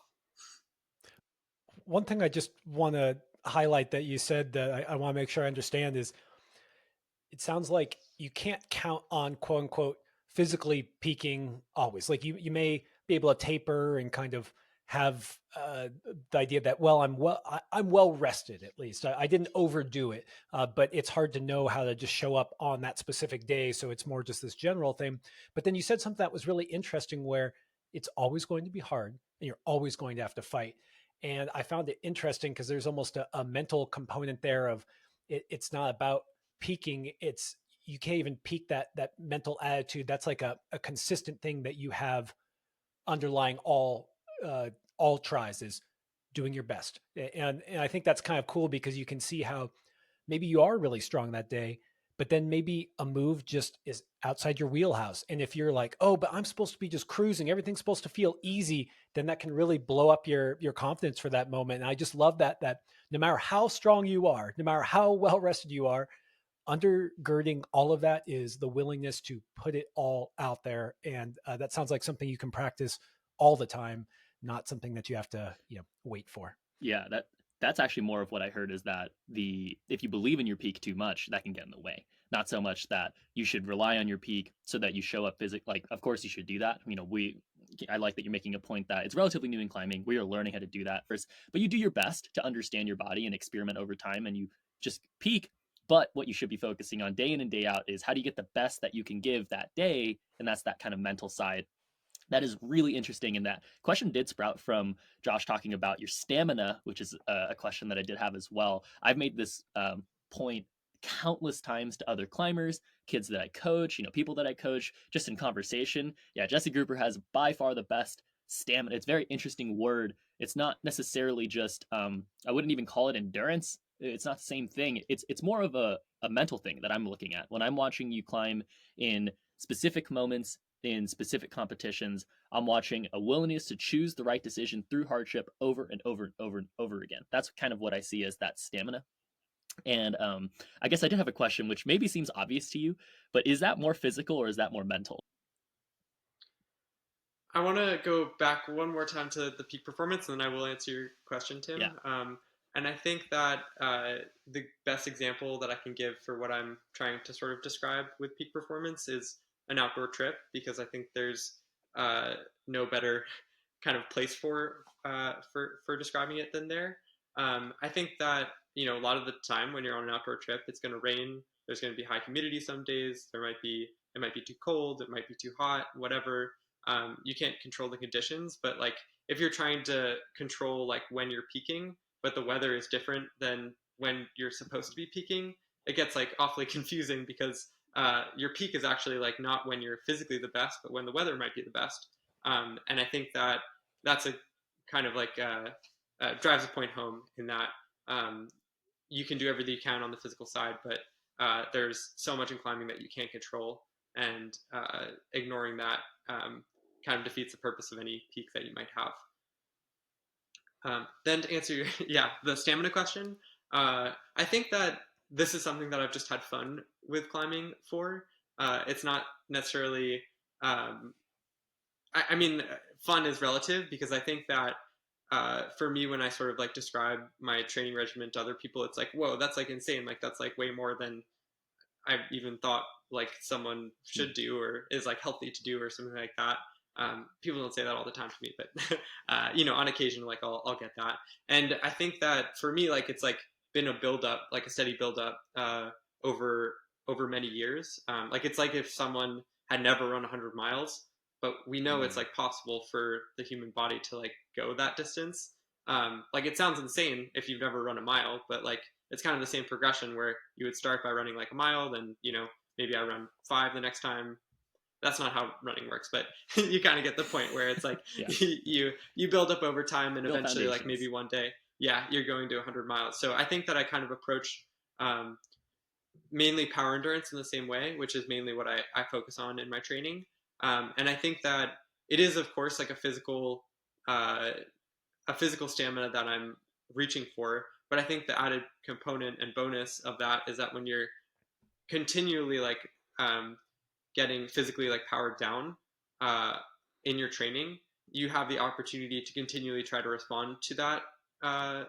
One thing I just want to highlight that you said that I want to make sure I understand is it sounds like you can't count on quote unquote physically peaking always. Like you may be able to taper and kind of have the idea that I'm well rested at least. I didn't overdo it, but it's hard to know how to just show up on that specific day. So it's more just this general thing. But then you said something that was really interesting, where it's always going to be hard and you're always going to have to fight. And I found it interesting because there's almost a mental component there of it's not about peaking. It's you can't even peak that mental attitude. That's like a consistent thing that you have underlying all tries is doing your best. And I think that's kind of cool because you can see how maybe you are really strong that day, but then maybe a move just is outside your wheelhouse. And if you're like, oh, but I'm supposed to be just cruising, everything's supposed to feel easy, then that can really blow up your confidence for that moment. And I just love that no matter how strong you are, no matter how well rested you are, undergirding all of that is the willingness to put it all out there. And that sounds like something you can practice all the time, not something that you have to wait for. Yeah, that's actually more of what I heard is that the if you believe in your peak too much, that can get in the way. Not so much that you should rely on your peak so that you show up physically. Like, of course, you should do that. I like that you're making a point that it's relatively new in climbing. We are learning how to do that first, but you do your best to understand your body and experiment over time, and you just peak. But what you should be focusing on day in and day out is how do you get the best that you can give that day, and that's that kind of mental side that is really interesting. And that question did sprout from Josh talking about your stamina, which is a question that I did have as well. I've made this point countless times to other climbers, kids that I coach, people that I coach, just in conversation. Yeah, Jesse Grupper has by far the best stamina. It's a very interesting word. It's not necessarily just I wouldn't even call it endurance. It's not the same thing. It's more of a mental thing that I'm looking at when I'm watching you climb in specific moments in specific competitions. I'm watching a willingness to choose the right decision through hardship over and over and over and over again. That's kind of what I see as that stamina. And I guess I did have a question, which maybe seems obvious to you, but is that more physical or is that more mental? I want to go back one more time to the peak performance, and then I will answer your question, Yeah. Tim. And I think that the best example that I can give for what I'm trying to sort of describe with peak performance is an outdoor trip, because I think there's uh, no better kind of place for describing it than there. I think that a lot of the time when you're on an outdoor trip, it's going to rain. There's going to be high humidity some days. It might be too cold. It might be too hot. Whatever. You can't control the conditions, but like if you're trying to control like when you're peaking, but the weather is different than when you're supposed to be peaking, it gets like awfully confusing because your peak is actually like not when you're physically the best, but when the weather might be the best. And I think that that's a kind of like drives a point home in that um, you can do everything you can on the physical side, but there's so much in climbing that you can't control, and ignoring that kind of defeats the purpose of any peak that you might have. Then to answer the stamina question, I think that this is something that I've just had fun with climbing for. It's not necessarily, I mean, fun is relative because I think that for me, when I sort of like describe my training regimen to other people, it's like, whoa, that's like insane. Like that's like way more than I even thought like someone should do or is like healthy to do or something like that. People don't say that all the time to me, but on occasion, like I'll get that. And I think that for me, like it's like been a build up, like a steady build up over many years. Like it's like if someone had never run 100 miles, but we know it's Mm. like possible for the human body to like go that distance. Like it sounds insane if you've never run a mile, but like it's kind of the same progression where you would start by running like a mile, then maybe I run 5 the next time. That's not how running works, but you kind of get the point where it's like Yeah, you build up over time, and build eventually, like foundations. maybe one day, yeah, you're going to 100 miles. So I think that I kind of approach um, mainly power endurance in the same way, which is mainly what I focus on in my training. And I think that it is, of course, like uh, a physical stamina that I'm reaching for. But I think the added component and bonus of that is that when you're continually like um, getting physically like powered down uh, in your training, you have the opportunity to continually try to respond to that uh,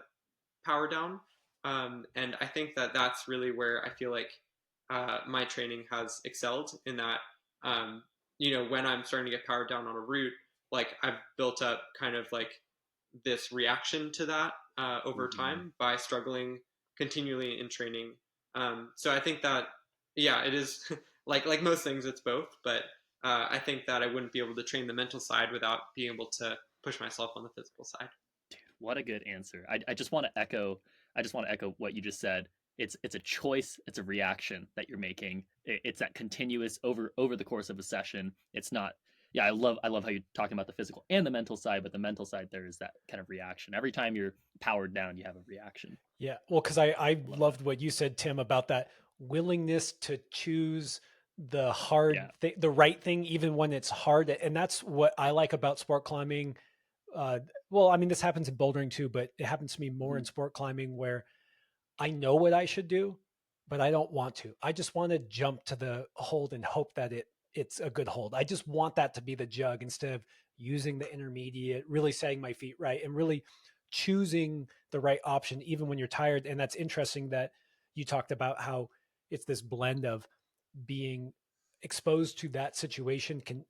power down. And I think that that's really where I feel like my training has excelled in that, when I'm starting to get powered down on a route, like I've built up kind of like this reaction to that over Hmm. time by struggling continually in training. So I think that, yeah, it is like most things, it's both. But I think that I wouldn't be able to train the mental side without being able to push myself on the physical side. What a good answer. I just want to echo. I just want to echo what you just said. It's a choice. It's a reaction that you're making. It's that continuous over the course of a session. It's not. Yeah, I love how you're talking about the physical and the mental side, but the mental side there is that kind of reaction. Every time you're powered down, you have a reaction. Yeah. Well, because I Love that. loved what you said, Tim, about that willingness to choose the Yeah. hard thing, the right thing, even when it's hard. And that's what I like about sport climbing. Uh, well, I mean, this happens in bouldering too, but it happens to me more Hmm. in sport climbing where I know what I should do, but I don't want to. I just want to jump to the hold and hope that it's a good hold. I just want that to be the jug instead of using the intermediate, really setting my feet right and really choosing the right option even when you're tired. And that's interesting that you talked about how it's this blend of being exposed to that situation can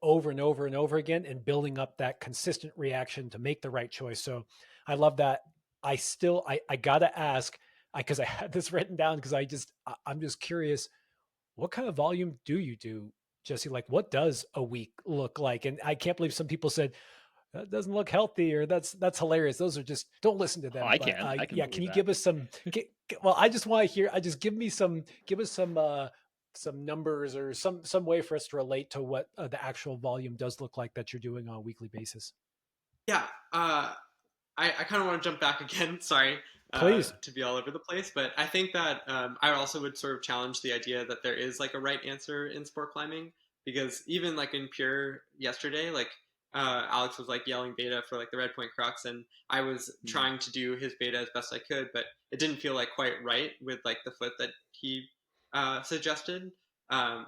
over and over and over again and building up that consistent reaction to make the right choice. So I love that. I gotta ask, because I had this written down because I'm just curious, what kind of volume do you do, Jesse? Like, what does a week look like? And I can't believe some people said that doesn't look healthy or that's hilarious. Those are just, don't listen to Oh, them. I But can. I can yeah, can believe you that. give us some? Well, I just want to hear. I just give us some numbers or some way for us to relate to what the actual volume does look like that you're doing on a weekly basis. Yeah, I kind of want to jump back again. Sorry Please. to be all over the place, but I think that I also would sort of challenge the idea that there is like a right answer in sport climbing, because even like in pure yesterday, like Alex was like yelling beta for like the red point crux, and I was Mm. trying to do his beta as best I could, but it didn't feel like quite right with like the foot that he suggested.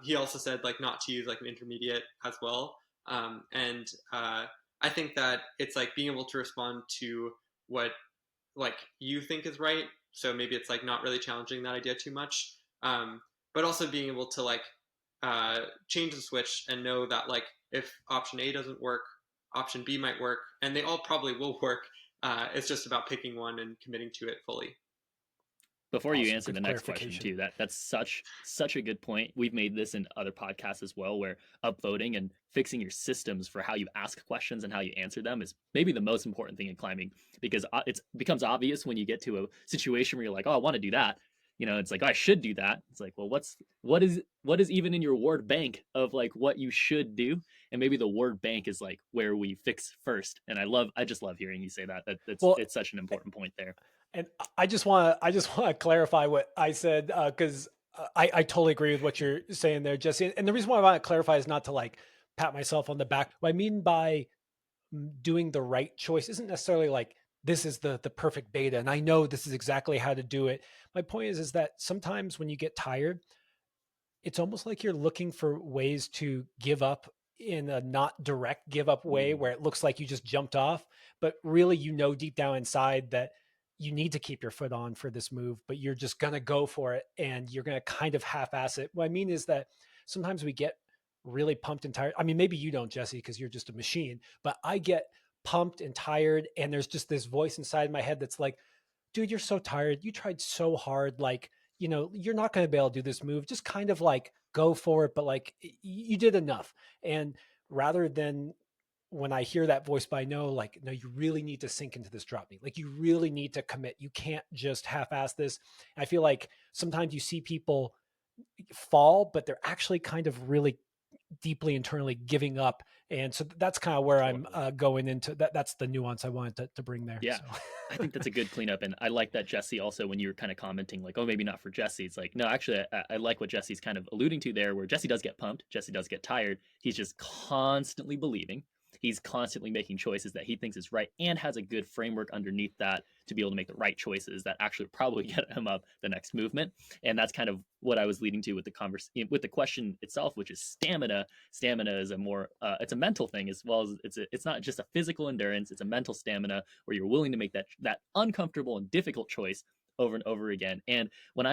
He also said like not to use like an intermediate as well, and I think that it's like being able to respond to what like you think is right. So maybe it's like not really challenging that idea too much, but also being able to like change the switch and know that like if option A doesn't work, option B might work, and they all probably will work. It's just about picking one and committing to it fully. Before you Awesome. answer the Good next question clarification. too, that's such a good point. We've made this in other podcasts as well, where upvoting and fixing your systems for how you ask questions and how you answer them is maybe the most important thing in climbing, because it becomes obvious when you get to a situation where you're like, oh, I want to do that. It's like, oh, I should do that. It's like, well, what is even in your word bank of like what you should do? And maybe the word bank is like where we fix first. And I just love hearing you say that. Well, It's such an important point there. and I just want to clarify what I said, because I totally agree with what you're saying there, Jesse. And the reason why I want to clarify is not to like pat myself on the back. What I mean by doing the right choice isn't necessarily like this is the perfect beta, and I know this is exactly how to do it. My point is that sometimes when you get tired, it's almost like you're looking for ways to give up in a not direct give up way Mm. where it looks like you just jumped off, but really deep down inside that you need to keep your foot on for this move, but you're just going to go for it and you're going to kind of half ass it. What I mean is that sometimes we get really pumped and tired. I mean, maybe you don't, Jesse, because you're just a machine, but I get pumped and tired, and there's just this voice inside my head that's like, dude, you're so tired. You tried so hard. Like, you're not going to be able to do this move. Just kind of like go for it, but like you did enough. And rather than when I hear that voice, but I know like, no, you really need to sink into this drop knee. Like you really need to commit. You can't just half ass this. I feel like sometimes you see people fall, but they're actually kind of really deeply internally giving up. And so that's kind of where I'm Totally. going into that. That's the nuance I wanted to bring there. Yeah. So I think that's a good cleanup. And I like that Jesse also, when you were kind of commenting, like, oh, maybe not for Jesse. It's like, no, actually, I like what Jesse's kind of alluding to there, where Jesse does get pumped. Jesse does get tired. He's just constantly believing. He's constantly making choices that he thinks is right and has a good framework underneath that to be able to make the right choices that actually probably get him up the next movement. And that's kind of what I was leading to with with the question itself, which is stamina. Stamina is a more it's a mental thing, as well as it's not just a physical endurance. It's a mental stamina where you're willing to make that uncomfortable and difficult choice over and over again. And when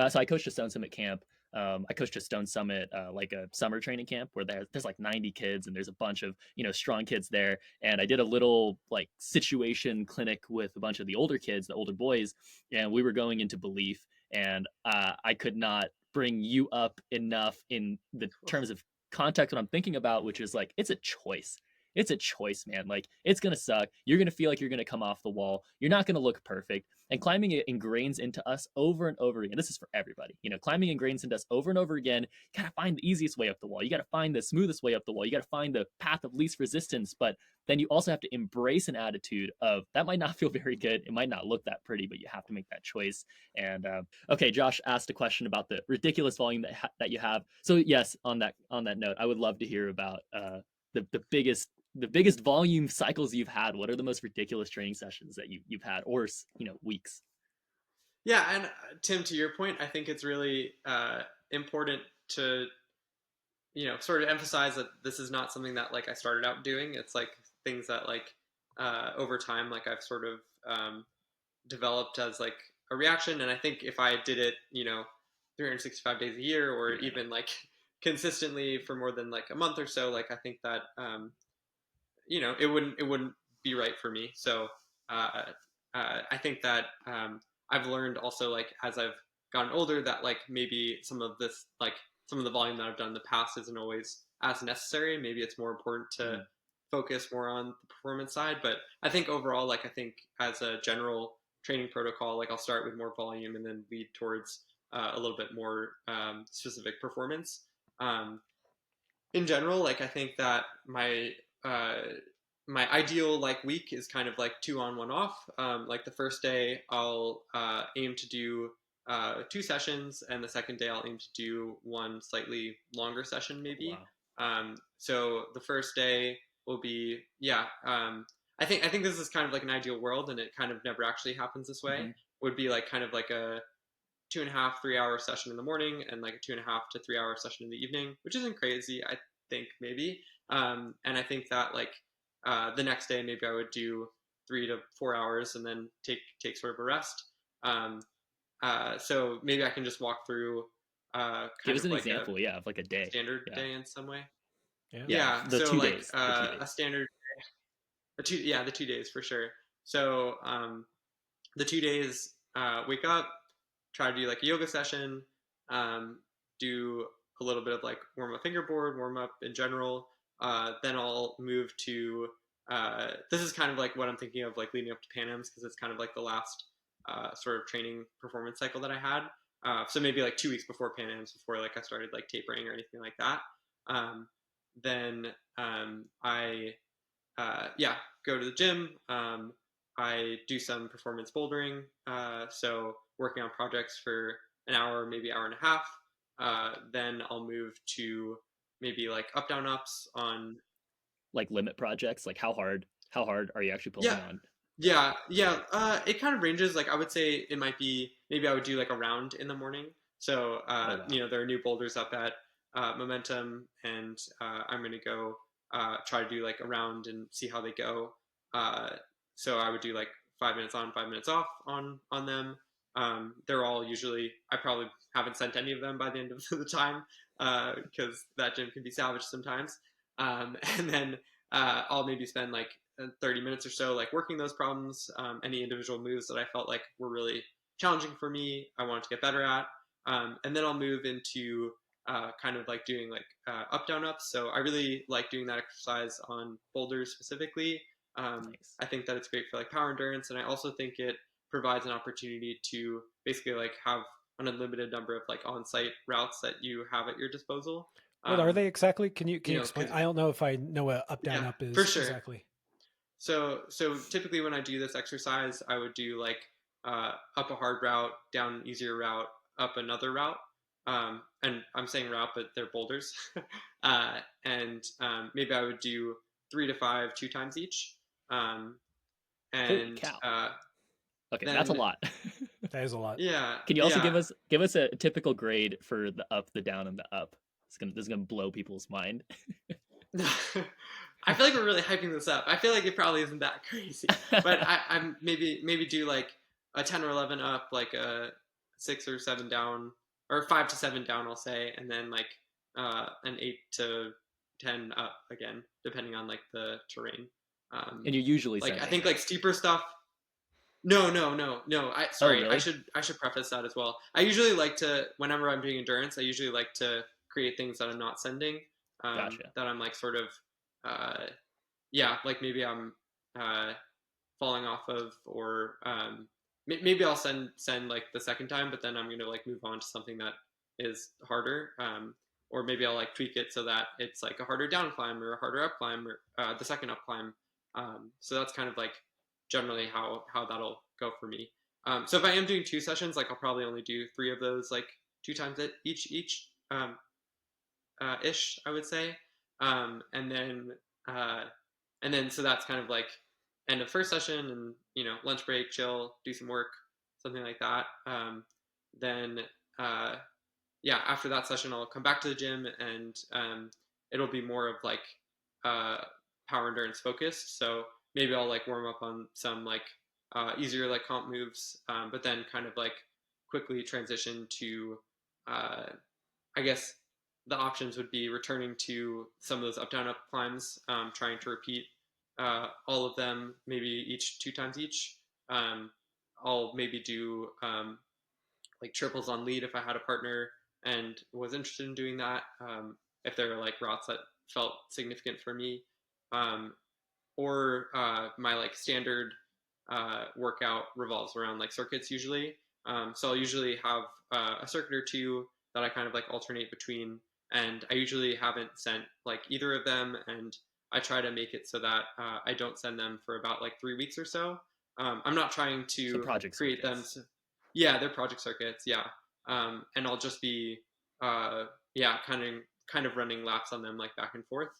so I coached a Stone Summit camp. I coached a Stone Summit, like a summer training camp where there's like 90 kids and there's a bunch of strong kids there. And I did a little like situation clinic with a bunch of the older kids, the older boys, and we were going into belief. And I could not bring you up enough in the terms of context what I'm thinking about, which is like it's a choice. It's a choice, man. Like it's gonna suck. You're gonna feel like you're gonna come off the wall. You're not gonna look perfect. And climbing it ingrains into us over and over again. This is for everybody. Climbing ingrains into us over and over again. You gotta find the easiest way up the wall. You gotta find the smoothest way up the wall. You gotta find the path of least resistance. But then you also have to embrace an attitude of that might not feel very good. It might not look that pretty, but you have to make that choice. And okay, Josh asked a question about the ridiculous volume that you have. So yes, on that note, I would love to hear about the biggest volume cycles you've had. What are the most ridiculous training sessions that you've had, or weeks? Yeah, and Tim, to your point, I think it's really important to sort of emphasize that this is not something that like I started out doing. It's like things that like over time, like I've sort of developed as like a reaction. And I think if I did it, 365 days a year, or Yeah. even like consistently for more than like a month or so, like I think that it wouldn't be right for me. So uh, I think that I've learned also like as I've gotten older that like maybe some of the volume that I've done in the past isn't always as necessary. Maybe it's more important to Mhm. focus more on the performance side. But I think overall, like I think as a general training protocol, like I'll start with more volume and then lead towards a little bit more specific performance. Um, in general, like I think that uh, my ideal like week is kind of like 2 on 1 off. Like the first day I'll aim to do 2 sessions, and the second day I'll aim to do one slightly longer session Oh, maybe. wow. So the first day will be yeah. I think this is kind of like an ideal world, and it kind of never actually happens this way. Hmm. Would be like kind of like a 2.5, 3 hour session in the morning, and like a 2.5 to 3 hour session in the evening, which isn't crazy, I think maybe. And I think that like the next day maybe I would do 3 to 4 hours and then take sort of a rest. Um, so maybe I can just walk through Give kind us of an like a example, yeah, of like a day. standard Yeah. day in some way. Yeah. Yeah, Yeah, the so two like days. The 2 days. a standard the 2 days for sure. So the 2 days, wake up, try to do like a yoga session, do a little bit of like warm up fingerboard, warm up in general. Then I'll move to this is kind of like what I'm thinking of like leading up to Pan Am's because it's kind of like the last sort of training performance cycle that I had. So maybe like 2 weeks before Pan Am's, before like I started like tapering or anything like that. Um, then I yeah, go to the gym. I do some performance bouldering. So working on projects for an hour, maybe hour and a half. Then I'll move to maybe like up down ups on. Like limit projects. Like how hard are you actually Yeah, pulling on? yeah. It kind of ranges. Like I would say it might be maybe I would do like a round in the morning. So Oh wow. there are new boulders up at Momentum, and I'm gonna go try to do like a round and see how they go. Uh, so I would do like 5 minutes on, 5 minutes off on them. They're all usually I probably haven't sent any of them by the end of the time because that gym can be salvaged sometimes. And then I'll maybe spend like 30 minutes or so like working those problems, any individual moves that I felt like were really challenging for me, I wanted to get better at. And then I'll move into kind of like doing like up down ups. So I really like doing that exercise on boulders specifically. Nice. I think that it's great for like power endurance, and I also think it provides an opportunity to basically like have an unlimited number of like on-site routes that you have at your disposal. What are Um, they exactly? Can you explain? because I don't know if I know what up down yeah, up for is sure. exactly. So typically when I do this exercise, I would do like up a hard route, down an easier route, up another route. And I'm saying route, but they're boulders. And maybe I would do 3 to 5, 2 times each. Um, Holy and cow. Okay, that's a then lot. That is a lot. yeah, Can you also yeah. give us a typical grade for the up, the down, and the up? This is gonna blow people's mind. I feel like we're really hyping this up. I feel like it probably isn't that crazy, but I'm maybe do like a 10 or 11 up, like a 6 or 7 down, or 5 to 7 down, I'll say, and then like an 8 to 10 up again, depending on like the terrain. Um, And you're usually like I sending, think like right? steeper stuff. No, no, no, no. Oh, Sorry. I really? should preface that as well. I usually like to whenever I'm doing endurance, I usually like to create things that I'm not sending. Gotcha. That I'm like sort of uh, yeah, like maybe I'm uh, falling off of, or maybe I'll send like the second time, but then I'm gonna like move on to something that is harder, or maybe I'll like tweak it so that it's like a harder down climb or a harder up climb or the second up climb. So that's kind of like generally how that'll go for me. So if I am doing 2 sessions, like I'll probably only do 3 of those, like 2 times it each ish, I would say. Um, and then uh, and then so that's kind of like end of first session, and lunch break, chill, do some work, something like that. Then uh, yeah, after that session, I'll come back to the gym, and it'll be more of like uh, power endurance focused. So maybe I'll like warm up on some like easier like comp moves, but then kind of like quickly transition to uh, I guess the options would be returning to some of those up down up climbs, trying to repeat all of them, maybe each 2 times each. Um, I'll maybe do like triples on lead if I had a partner and was interested in doing that. If there were like routes that felt significant for me, um, or my like standard workout revolves around like circuits usually. So I'll usually have a circuit or two that I kind of like alternate between, and I usually haven't sent like either of them, and I try to make it so that I don't send them for about like 3 weeks or so. I'm not trying So to project create them. circuits. Yeah, they're project circuits. Yeah, and I'll just be yeah, kind of running laps on them like back and forth.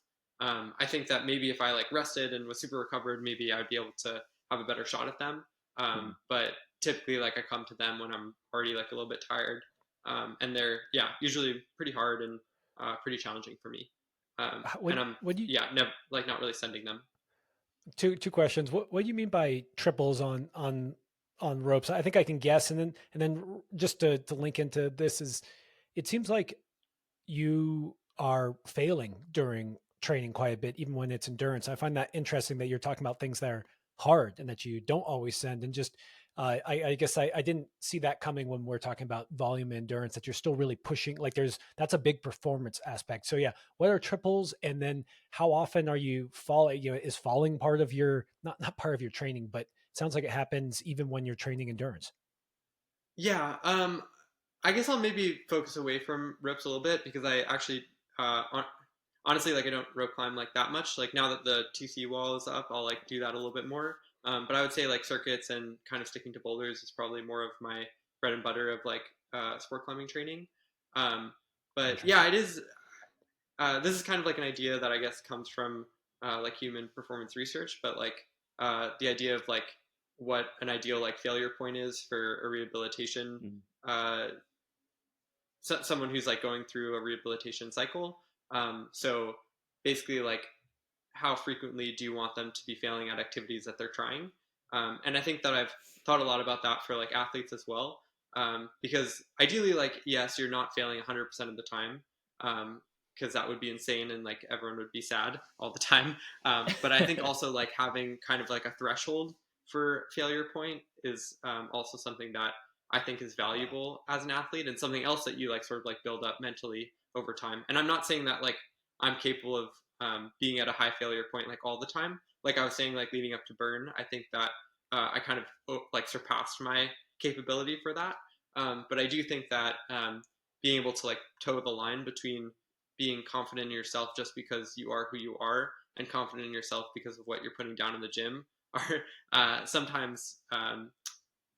I think that maybe if I like rested and was super recovered, maybe I'd be able to have a better shot at them. Mhm. But typically, like I come to them when I'm already like a little bit tired, and they're yeah usually pretty hard and pretty challenging for me. And I'm When you yeah never like not really sending them. two questions. What do you mean by triples on ropes? I think I can guess, and then just to link into this is, it seems like you are failing during training quite a bit, even when it's endurance. I find that interesting that you're talking about things that are hard and that you don't always send. And just, I guess I didn't see that coming when we're talking about volume and endurance, that you're still really pushing, like that's a big performance aspect. So yeah, what are triples? And then how often are you falling? Is falling part of your, not part of your training, but it sounds like it happens even when you're training endurance. Yeah, I guess I'll maybe focus away from ropes a little bit because I actually, honestly, like I don't rope climb like that much. Like now that the TC wall is up, I'll like do that a little bit more. But I would say like circuits and kind of sticking to boulders is probably more of my bread and butter of like sport climbing training. Um, but Interesting. yeah, it is. This is kind of like an idea that I guess comes from like human performance research, but like the idea of like what an ideal like failure point is for a rehabilitation Mhm. uh, someone who's like going through a rehabilitation cycle. So basically, like how frequently do you want them to be failing at activities that they're trying? And I think that I've thought a lot about that for like athletes as well, because ideally, like yes, you're not failing 100% of the time, because that would be insane and like everyone would be sad all the time. But I think also like having kind of like a threshold for failure point is also something that I think is Wow. valuable as an athlete and something else that you like sort of like build up mentally over time. And I'm not saying that like I'm capable of being at a high failure point like all the time. Like I was saying, like leading up to burn, I think that I kind of like surpassed my capability for that. But I do think that being able to like toe the line between being confident in yourself just because you are who you are and confident in yourself because of what you're putting down in the gym are sometimes uh,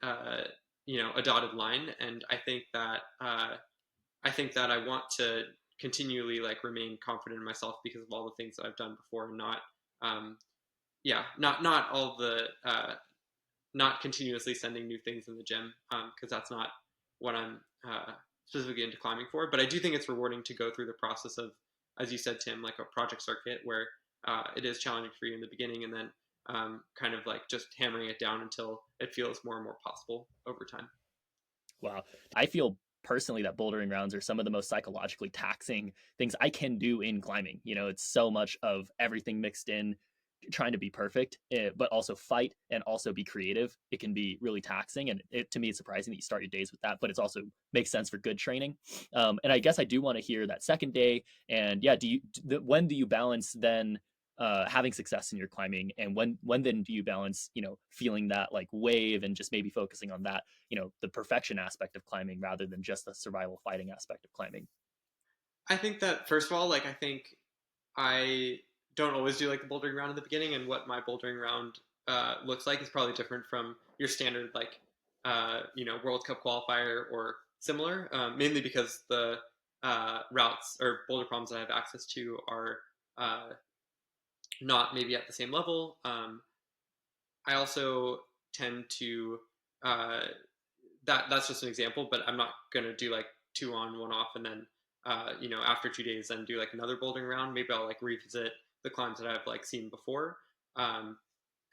a dotted line. And I think that I want to continually like remain confident in myself because of all the things that I've done before, and not um, not all the not continuously sending new things in the gym, because that's not what I'm specifically into climbing for. But I do think it's rewarding to go through the process of, as you said, Tim, like a project circuit where it is challenging for you in the beginning, and then kind of like just hammering it down until it feels more and more possible over time. Wow. I feel personally that bouldering rounds are some of the most psychologically taxing things I can do in climbing. It's so much of everything mixed in, trying to be perfect, but also fight and also be creative. It can be really taxing. And to me, it's surprising that you start your days with that, but it's also makes sense for good training. And I guess I do want to hear that second day. And yeah, when do you balance then having success in your climbing, and when then do you balance feeling that like wave and just maybe focusing on that, the perfection aspect of climbing rather than just the survival fighting aspect of climbing? I think that first of all, like I think I don't always do like the bouldering round in the beginning, and what my bouldering round looks like is probably different from your standard like World Cup qualifier or similar. Mainly because the routes or boulder problems that I have access to are uh, not maybe at the same level. I also tend to uh, that's just an example, but I'm not gonna do like two on, one off, and then after 2 days, then do like another bouldering round. Maybe I'll like revisit the climbs that I've like seen before. Um,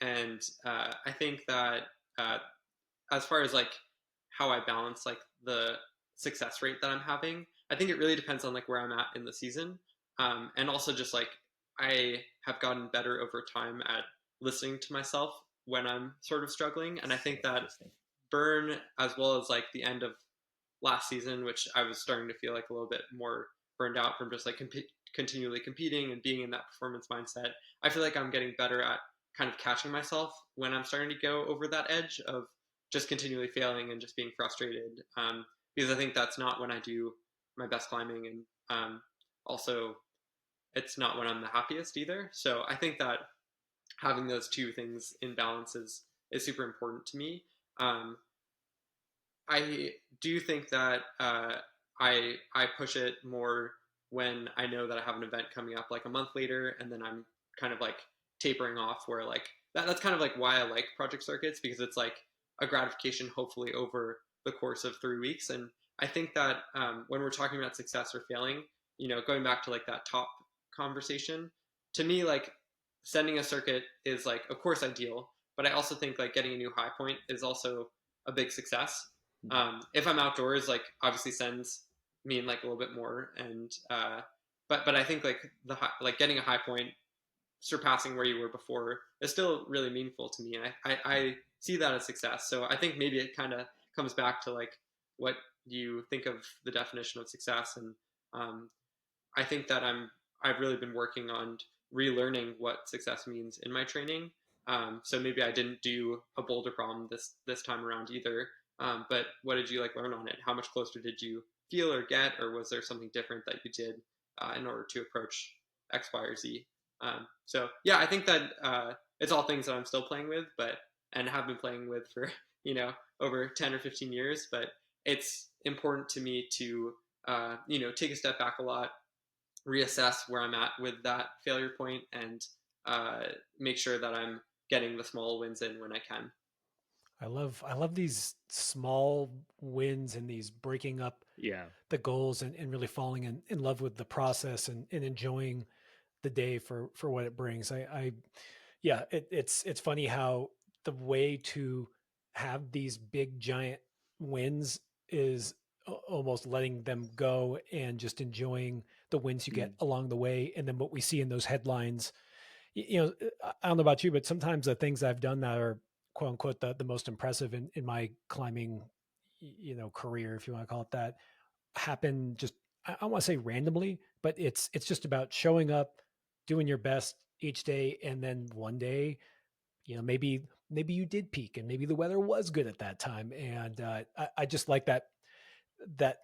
and I think that uh, as far as like how I balance like the success rate that I'm having, I think it really depends on like where I'm at in the season, and also just like I have gotten better over time at listening to myself when I'm sort of struggling, and I think that Interesting. burn as well as like the end of last season, which I was starting to feel like a little bit more burned out from just like continually competing and being in that performance mindset. I feel like I'm getting better at kind of catching myself when I'm starting to go over that edge of just continually failing and just being frustrated. Because I think that's not when I do my best climbing, and also it's not when I'm the happiest either. So I think that having those two things in balance is super important to me. Um, I do think that I push it more when I know that I have an event coming up like a month later, and then I'm kind of like tapering off. Where like that's kind of like why I like project circuits, because it's like a gratification, hopefully over the course of 3 weeks. And I think that when we're talking about success or failing, going back to like that top conversation, to me like sending a circuit is like of course ideal, but I also think like getting a new high point is also a big success. If I'm outdoors, like obviously sends mean like a little bit more, and but I think like like getting a high point, surpassing where you were before is still really meaningful to me, and I see that as success. So I think maybe it kind of comes back to like what you think of the definition of success, and um, I think that I've really been working on relearning what success means in my training. So maybe I didn't do a boulder problem this time around either. But what did you like learn on it? How much closer did you feel or get, or was there something different that you did in order to approach X, Y, or Z? So yeah, I think that it's all things that I'm still playing with, but and have been playing with for over 10 or 15 years. But it's important to me to take a step back a lot, reassess where I'm at with that failure point, and make sure that I'm getting the small wins in when I can. I love these small wins and these breaking up Yeah. the goals and really falling in love with the process and enjoying the day for what it brings. Yeah, it's funny how the way to have these big giant wins is almost letting them go and just enjoying the wins you get Mm. along the way. And then what we see in those headlines, I don't know about you, but sometimes the things I've done that are quote unquote the most impressive in my climbing, career, if you want to call it that, happen just, I don't want to say randomly, but it's just about showing up, doing your best each day, and then one day, maybe you did peak, and maybe the weather was good at that time, and I just like that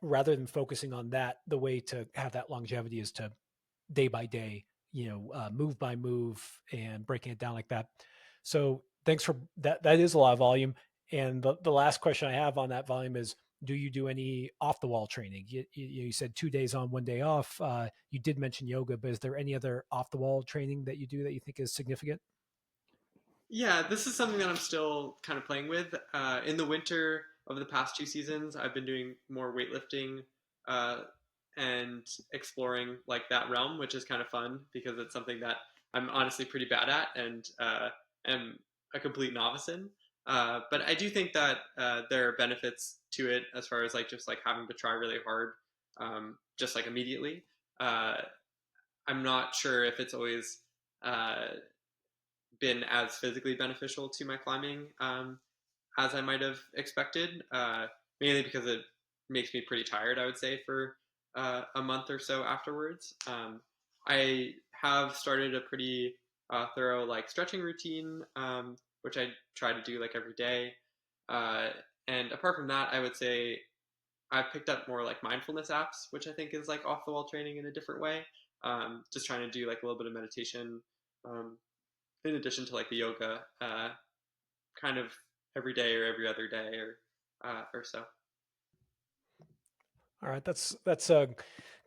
rather than focusing on that, the way to have that longevity is to day by day, move by move, and breaking it down like that. So thanks for that. That is a lot of volume. And the last question I have on that volume is, do you do any off the wall training? You said 2 days on, 1 day off. You did mention yoga, but is there any other off the wall training that you do that you think is significant? Yeah, this is something that I'm still kind of playing with. In the winter of the past 2 seasons, I've been doing more weightlifting uh, and exploring like that realm, which is kind of fun because it's something that I'm honestly pretty bad at and am a complete novice in. But I do think that there are benefits to it as far as like just like having to try really hard, just like immediately. Uh, I'm not sure if it's always uh, been as physically beneficial to my climbing as I might have expected, mainly because it makes me pretty tired, I would say, for a month or so afterwards. I have started a pretty thorough like stretching routine, which I try to do like every day. Uh, and apart from that, I would say I've picked up more like mindfulness apps, which I think is like off the wall training in a different way. Just trying to do like a little bit of meditation, um, in addition to like the yoga, kind of every day or every other day or so. All right, that's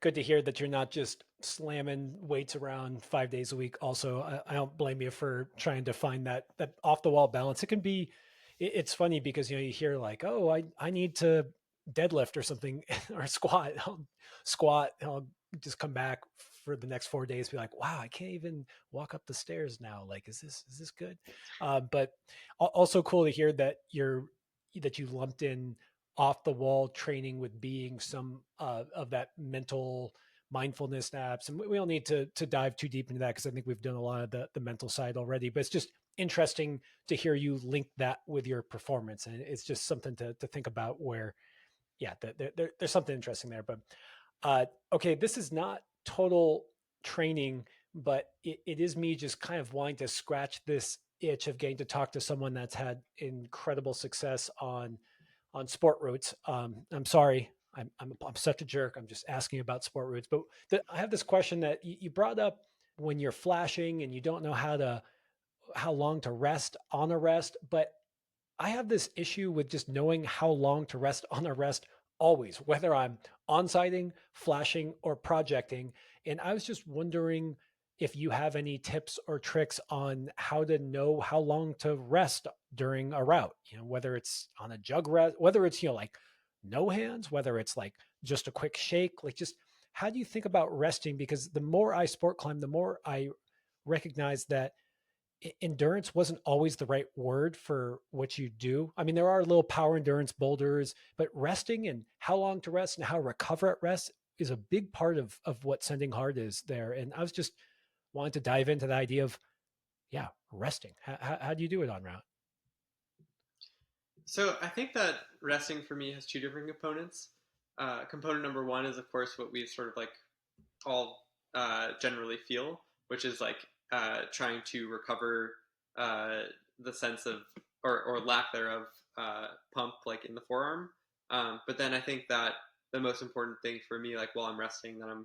good to hear that you're not just slamming weights around 5 days a week. Also, I don't blame you for trying to find that off the wall balance. It can be, it's funny because you hear like, oh, I need to deadlift or something or squat. I'll squat. I'll just come back for the next 4 days, be like, wow, I can't even walk up the stairs now. Like, is this good? But also cool to hear that you lumped in off the wall training with being some of that mental mindfulness apps. And we don't need to dive too deep into that because I think we've done a lot of the mental side already, but it's just interesting to hear you link that with your performance. And it's just something to think about where, yeah, there's something interesting there. But okay, this is not total training, but it is me just kind of wanting to scratch this itch of getting to talk to someone that's had incredible success on sport routes. I'm sorry, I'm such a jerk. I'm just asking about sport routes, but I have this question that you brought up when you're flashing and you don't know how long to rest on a rest, but I have this issue with just knowing how long to rest on a rest always, whether I'm on sighting, flashing, or projecting. And I was just wondering if you have any tips or tricks on how to know how long to rest during a route, whether it's on a jug rest, whether it's, like no hands, whether it's like just a quick shake, like just how do you think about resting? Because the more I sport climb, the more I recognize that endurance wasn't always the right word for what you do. I mean, there are little power endurance boulders, but resting and how long to rest and how to recover at rest is a big part of what sending hard is there. And I was just wanting to dive into the idea of, yeah, resting. How do you do it on route? So I think that resting for me has two different components. Component number one is, of course, what we sort of like all generally feel, which is like trying to recover uh, the sense of or lack thereof pump like in the forearm. But then I think that the most important thing for me, like while I'm resting, that I'm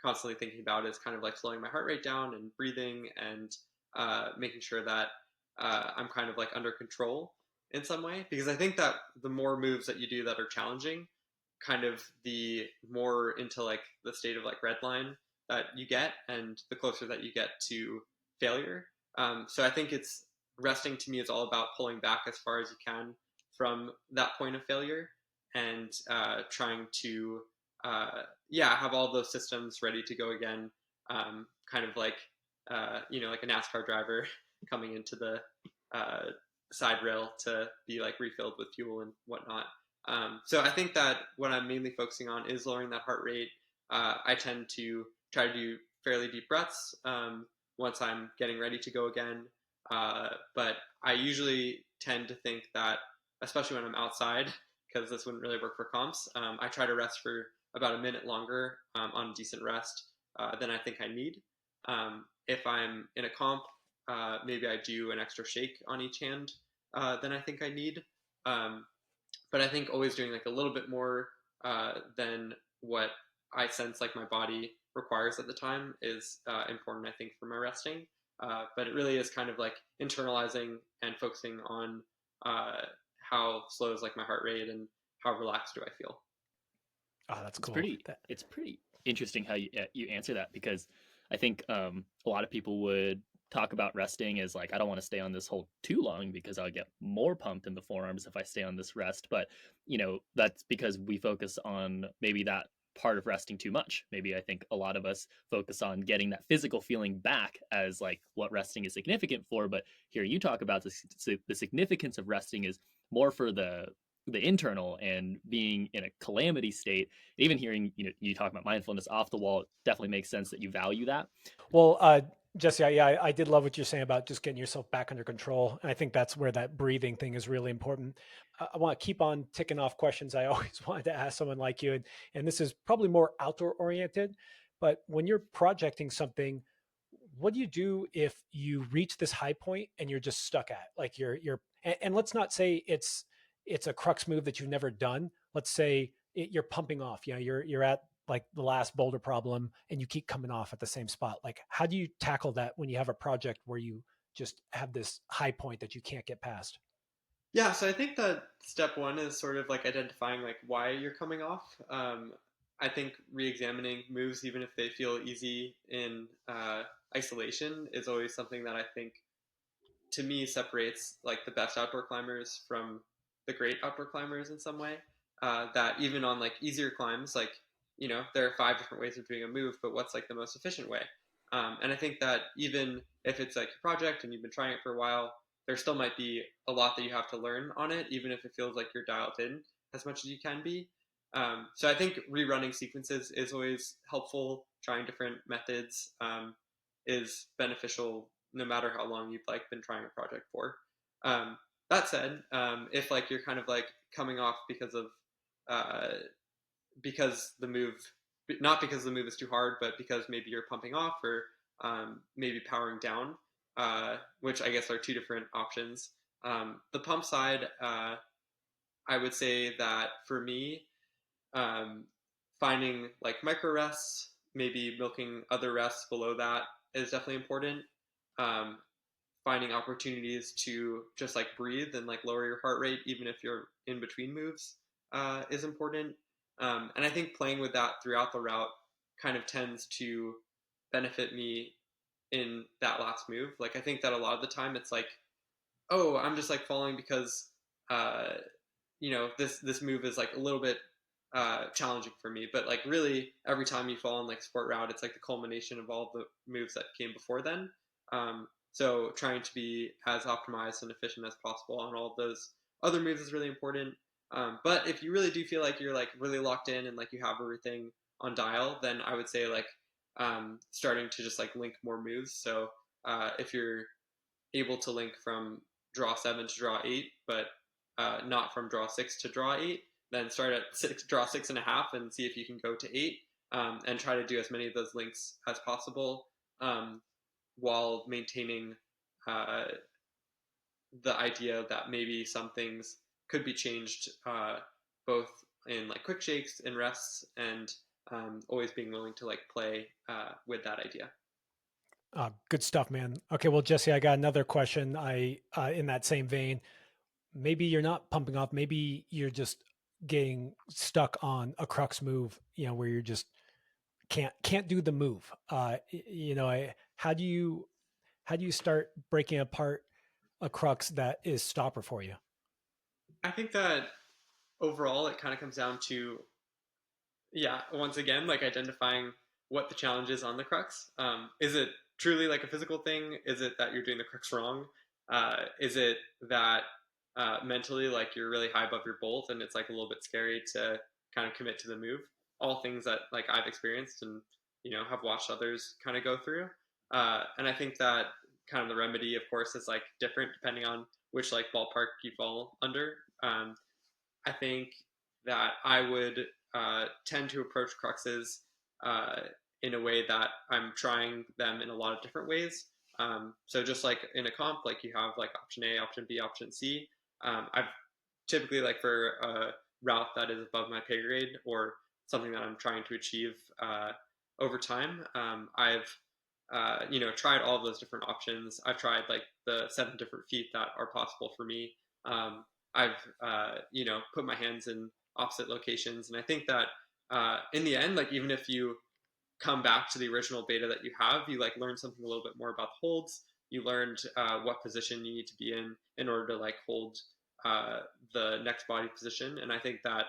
constantly thinking about is kind of like slowing my heart rate down and breathing and making sure that I'm kind of like under control in some way. Because I think that the more moves that you do that are challenging, kind of the more into like the state of like red line that you get and the closer that you get to failure. So I think it's resting to me is all about pulling back as far as you can from that point of failure and trying to have all those systems ready to go again, kind of like like a NASCAR driver coming into the uh, side rail to be like refilled with fuel and whatnot. So I think that what I'm mainly focusing on is lowering that heart rate. I tend to try to do fairly deep breaths once I'm getting ready to go again. But I usually tend to think that, especially when I'm outside, because this wouldn't really work for comps, I try to rest for about a minute longer on decent rest than I think I need. If I'm in a comp, maybe I do an extra shake on each hand than I think I need. Um, but I think always doing like a little bit more than what I sense like my body requires at the time is important, I think, for my resting. But it really is kind of like internalizing and focusing on uh, how slow is like my heart rate and how relaxed do I feel. Oh, that's It's cool. pretty it's pretty interesting how you answer that, because I think a lot of people would talk about resting as like, I don't want to stay on this hold too long because I'll get more pumped in the forearms if I stay on this rest. But that's because we focus on maybe that part of resting too much. Maybe I think a lot of us focus on getting that physical feeling back as like what resting is significant for. But here you talk about the significance of resting is more for the internal and being in a calamity state. Even hearing you talk about mindfulness off the wall definitely makes sense that you value that. Well, Jesse, I did love what you're saying about just getting yourself back under control. And I think that's where that breathing thing is really important. I want to keep on ticking off questions I always wanted to ask someone like you. And this is probably more outdoor oriented, but when you're projecting something, what do you do if you reach this high point and you're just stuck at like and let's not say it's a crux move that you've never done. Let's say you're pumping off, you're at like the last boulder problem and you keep coming off at the same spot. Like, how do you tackle that when you have a project where you just have this high point that you can't get past? Yeah, so I think that step one is sort of like identifying like why you're coming off. I think re-examining moves, even if they feel easy in isolation, is always something that I think to me separates like the best outdoor climbers from the great outdoor climbers in some way. That even on like easier climbs, like there are five different ways of doing a move, but what's like the most efficient way? And I think that even if it's like your project and you've been trying it for a while, there still might be a lot that you have to learn on it, even if it feels like you're dialed in as much as you can be. So I think rerunning sequences is always helpful. Trying different methods is beneficial no matter how long you've like been trying a project for. Um, that said, if like you're kind of like coming off uh, because the move, not because the move is too hard, but because maybe you're pumping off or maybe powering down, which I guess are two different options. The pump side, I would say that for me, um, finding like micro rests, maybe milking other rests below that is definitely important. Um, Finding opportunities to just like breathe and like lower your heart rate, even if you're in between moves, is important. And I think playing with that throughout the route kind of tends to benefit me in that last move. Like I think that a lot of the time it's like, oh, I'm just like falling because uh, this move is like a little bit challenging for me. But like really, every time you fall on like sport route, it's like the culmination of all the moves that came before then. So trying to be as optimized and efficient as possible on all of those other moves is really important. But if you really do feel like you're like really locked in and like you have everything on dial, then I would say like starting to just like link more moves. So if you're able to link from draw 7 to draw 8, but not from draw 6 to draw 8, then start at draw 6.5 and see if you can go to 8, and try to do as many of those links as possible, um, while maintaining uh, the idea that maybe some things could be changed, both in like quick shakes and rests, and always being willing to like play with that idea. Good stuff, man. Okay, well, Jesse, I got another question. In that same vein, maybe you're not pumping off. Maybe you're just getting stuck on a crux move. Where you're just can't do the move. How do you start breaking apart a crux that is stopper for you? I think that overall it kind of comes down to, yeah, once again, like identifying what the challenge is on the crux. Is it truly like a physical thing? Is it that you're doing the crux wrong? Is it that mentally, like you're really high above your bolt and it's like a little bit scary to kind of commit to the move? All things that like I've experienced and have watched others kind of go through. And I think that kind of the remedy, of course, is like different depending on which like ballpark you fall under. I think that I would tend to approach cruxes uh, in a way that I'm trying them in a lot of different ways. So just like in a comp, like you have like option A, option B, option C. I've typically like for a route that is above my pay grade or something that I'm trying to achieve over time. I've tried all of those different options. I've tried like the 7 different feet that are possible for me. I've put my hands in opposite locations, and I think that in the end, like even if you come back to the original beta that you have, you like learn something a little bit more about the holds. You learned what position you need to be in order to like hold the next body position, and I think that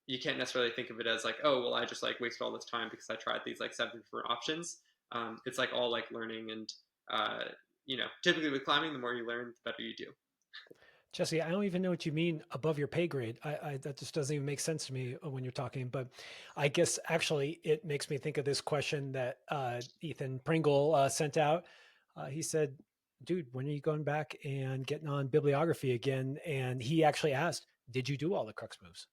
you can't necessarily think of it as like, oh well, I just like wasted all this time because I tried these like 7 different options. It's like all like learning, and typically with climbing, the more you learn, the better you do. Jesse, I don't even know what you mean above your pay grade. That just doesn't even make sense to me when you're talking. But I guess actually it makes me think of this question that Ethan Pringle sent out. He said, "Dude, when are you going back and getting on bibliography again?" And he actually asked, "Did you do all the crux moves?"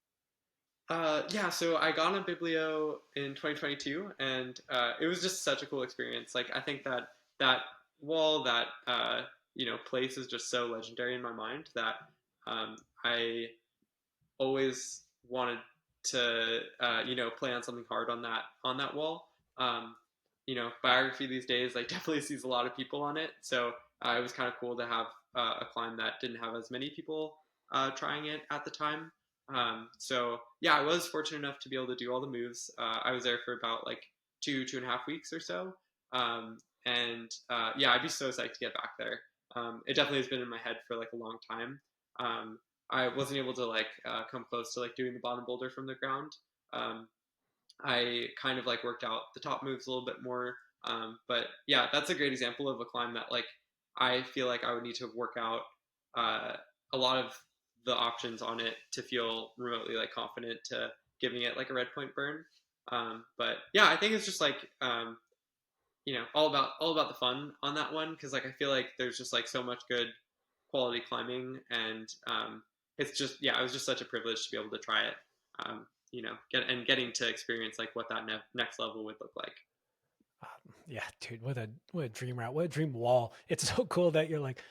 Yeah, so I got on Biblio in 2022, and it was just such a cool experience. Like, I think that that wall, that place is just so legendary in my mind that I always wanted to play on something hard on that wall. Biography these days like definitely sees a lot of people on it, so it was kind of cool to have a climb that didn't have as many people trying it at the time. So yeah, I was fortunate enough to be able to do all the moves. I was there for about like 2.5 weeks or so, and yeah, I'd be so psyched to get back there. It definitely has been in my head for like a long time. Um, I wasn't able to like come close to like doing the bottom boulder from the ground. Um, I kind of like worked out the top moves a little bit more. But yeah, that's a great example of a climb that like I feel like I would need to work out uh, a lot of the options on it to feel remotely like confident to giving it like a red point burn. But yeah, I think it's just like all about the fun on that one, because like I feel like there's just like so much good quality climbing, and it's just, yeah, it was just such a privilege to be able to try it. Getting to experience like what that next level would look like. Yeah, dude, what a dream route, what a dream wall. It's so cool that you're like,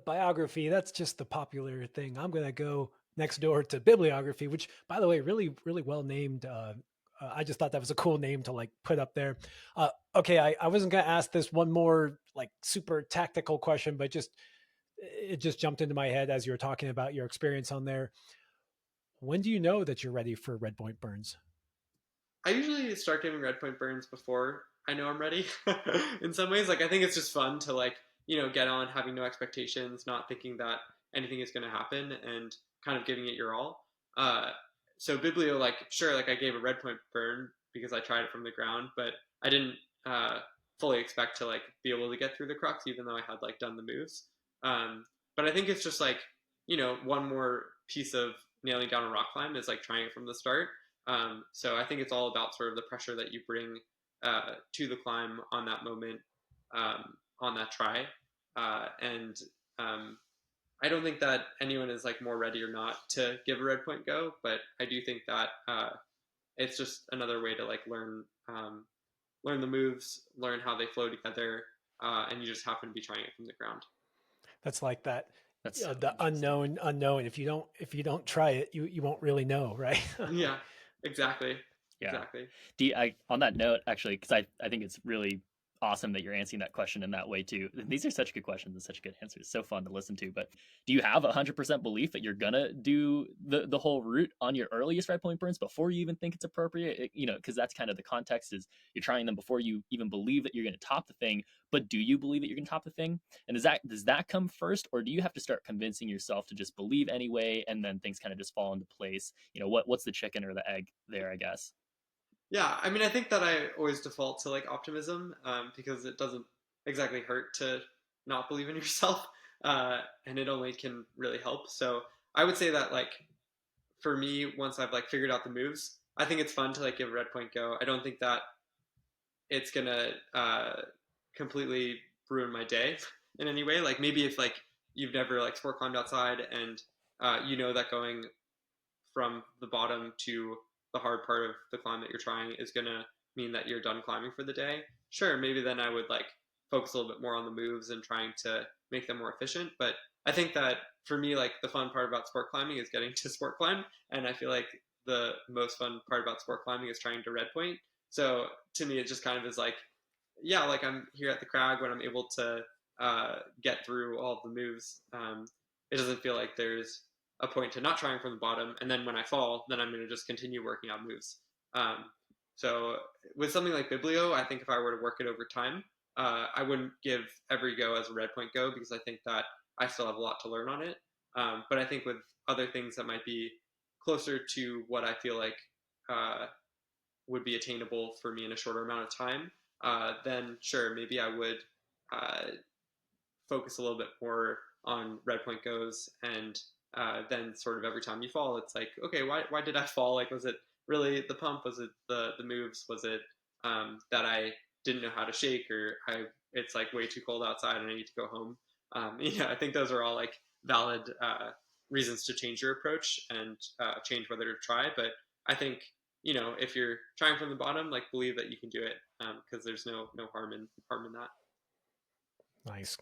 biography, that's just the popular thing. I'm gonna go next door to bibliography, which, by the way, really, really well named. I just thought that was a cool name to like put up there. Okay, I wasn't gonna ask this one more like super tactical question, but it just jumped into my head as you were talking about your experience on there. When do you know that you're ready for red point burns? I usually start giving red point burns before I know I'm ready. In some ways, like I think it's just fun to like get on having no expectations, not thinking that anything is going to happen, and kind of giving it your all. So Biblio, like sure, like I gave a red point burn because I tried it from the ground, but I didn't uh, fully expect to like be able to get through the crux, even though I had like done the moves. But I think it's just like one more piece of nailing down a rock climb is like trying it from the start. So I think it's all about sort of the pressure that you bring to the climb on that moment, on that try. And I don't think that anyone is like more ready or not to give a red point go, but I do think that it's just another way to like learn the moves, learn how they flow together, and you just happen to be trying it from the ground. That's like that. That's You know, so the interesting. unknown. If you don't try it, you won't really know, right? Yeah, exactly, Yeah. exactly. On that note, actually, because I think it's really awesome that you're answering that question in that way too. These are such good questions and such good answers. So fun to listen to. But do you have 100% belief that you're gonna do the whole route on your earliest red point burns before you even think it's appropriate? Because that's kind of the context is you're trying them before you even believe that you're gonna top the thing. But do you believe that you're gonna top the thing? And does that come first, or do you have to start convincing yourself to just believe anyway, and then things kind of just fall into place? What's the chicken or the egg there? I guess. Yeah, I mean, I think that I always default to like optimism because it doesn't exactly hurt to not believe in yourself, and it only can really help. So I would say that like for me, once I've like figured out the moves, I think it's fun to like give a red point go. I don't think that it's gonna completely ruin my day in any way. Like maybe if like you've never like sport climbed outside and you know that going from the bottom to the hard part of the climb that you're trying is gonna mean that you're done climbing for the day. Sure, maybe then I would like focus a little bit more on the moves and trying to make them more efficient. But I think that for me, like the fun part about sport climbing is getting to sport climb, and I feel like the most fun part about sport climbing is trying to red point. So to me, it just kind of is like, yeah, like I'm here at the crag when I'm able to get through all of the moves. It doesn't feel like there's a point to not trying from the bottom, and then when I fall, then I'm going to just continue working out moves. Um, so with something like Biblio, I think if I were to work it over time, I wouldn't give every go as a red point go because I think that I still have a lot to learn on it. But I think with other things that might be closer to what I feel like uh, would be attainable for me in a shorter amount of time, then sure, maybe I would uh, focus a little bit more on red point goes and then sort of every time you fall it's like okay why did I fall, like was it really the pump, was it the moves, was it that I didn't know how to shake, or I it's like way too cold outside and I need to go home. I think those are all like valid reasons to change your approach and change whether to try. But I think if you're trying from the bottom, like believe that you can do it because there's no harm in that. Nice.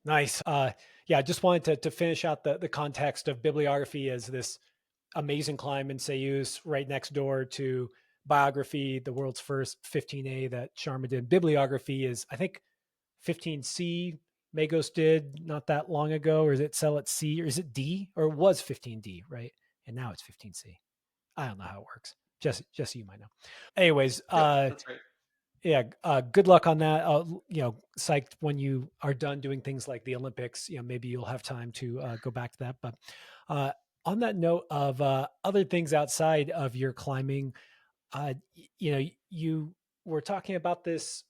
Nice. Yeah, I just wanted to finish out the context of bibliography as this amazing climb in Sayus right next door to biography, the world's first 15A that Sharma did. Bibliography is, I think, 15C Magos did not that long ago, or is it Sell at C, or is it D, or it was 15D, right? And now it's 15C. I don't know how it works. Jesse, you might know. Anyways, Yep, that's right. yeah, good luck on that. Psyched when you are done doing things like the Olympics. Maybe you'll have time to go back to that. But uh, on that note of other things outside of your climbing, you were talking about this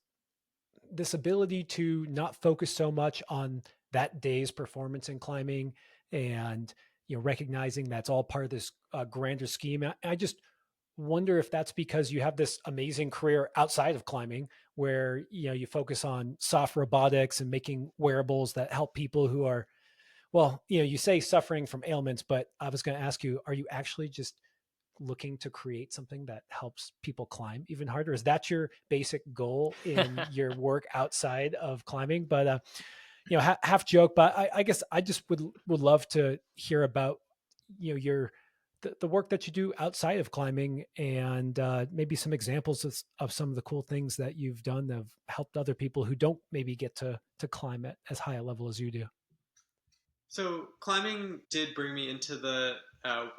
ability to not focus so much on that day's performance in climbing, and recognizing that's all part of this grander scheme. I just wonder if that's because you have this amazing career outside of climbing where you focus on soft robotics and making wearables that help people who are, well, you say suffering from ailments, but I was going to ask you, are you actually just looking to create something that helps people climb even harder? Is that your basic goal in your work outside of climbing? But half joke, but I guess I just would love to hear about your the work that you do outside of climbing, and maybe some examples of some of the cool things that you've done that have helped other people who don't maybe get to climb at as high a level as you do. So climbing did bring me into the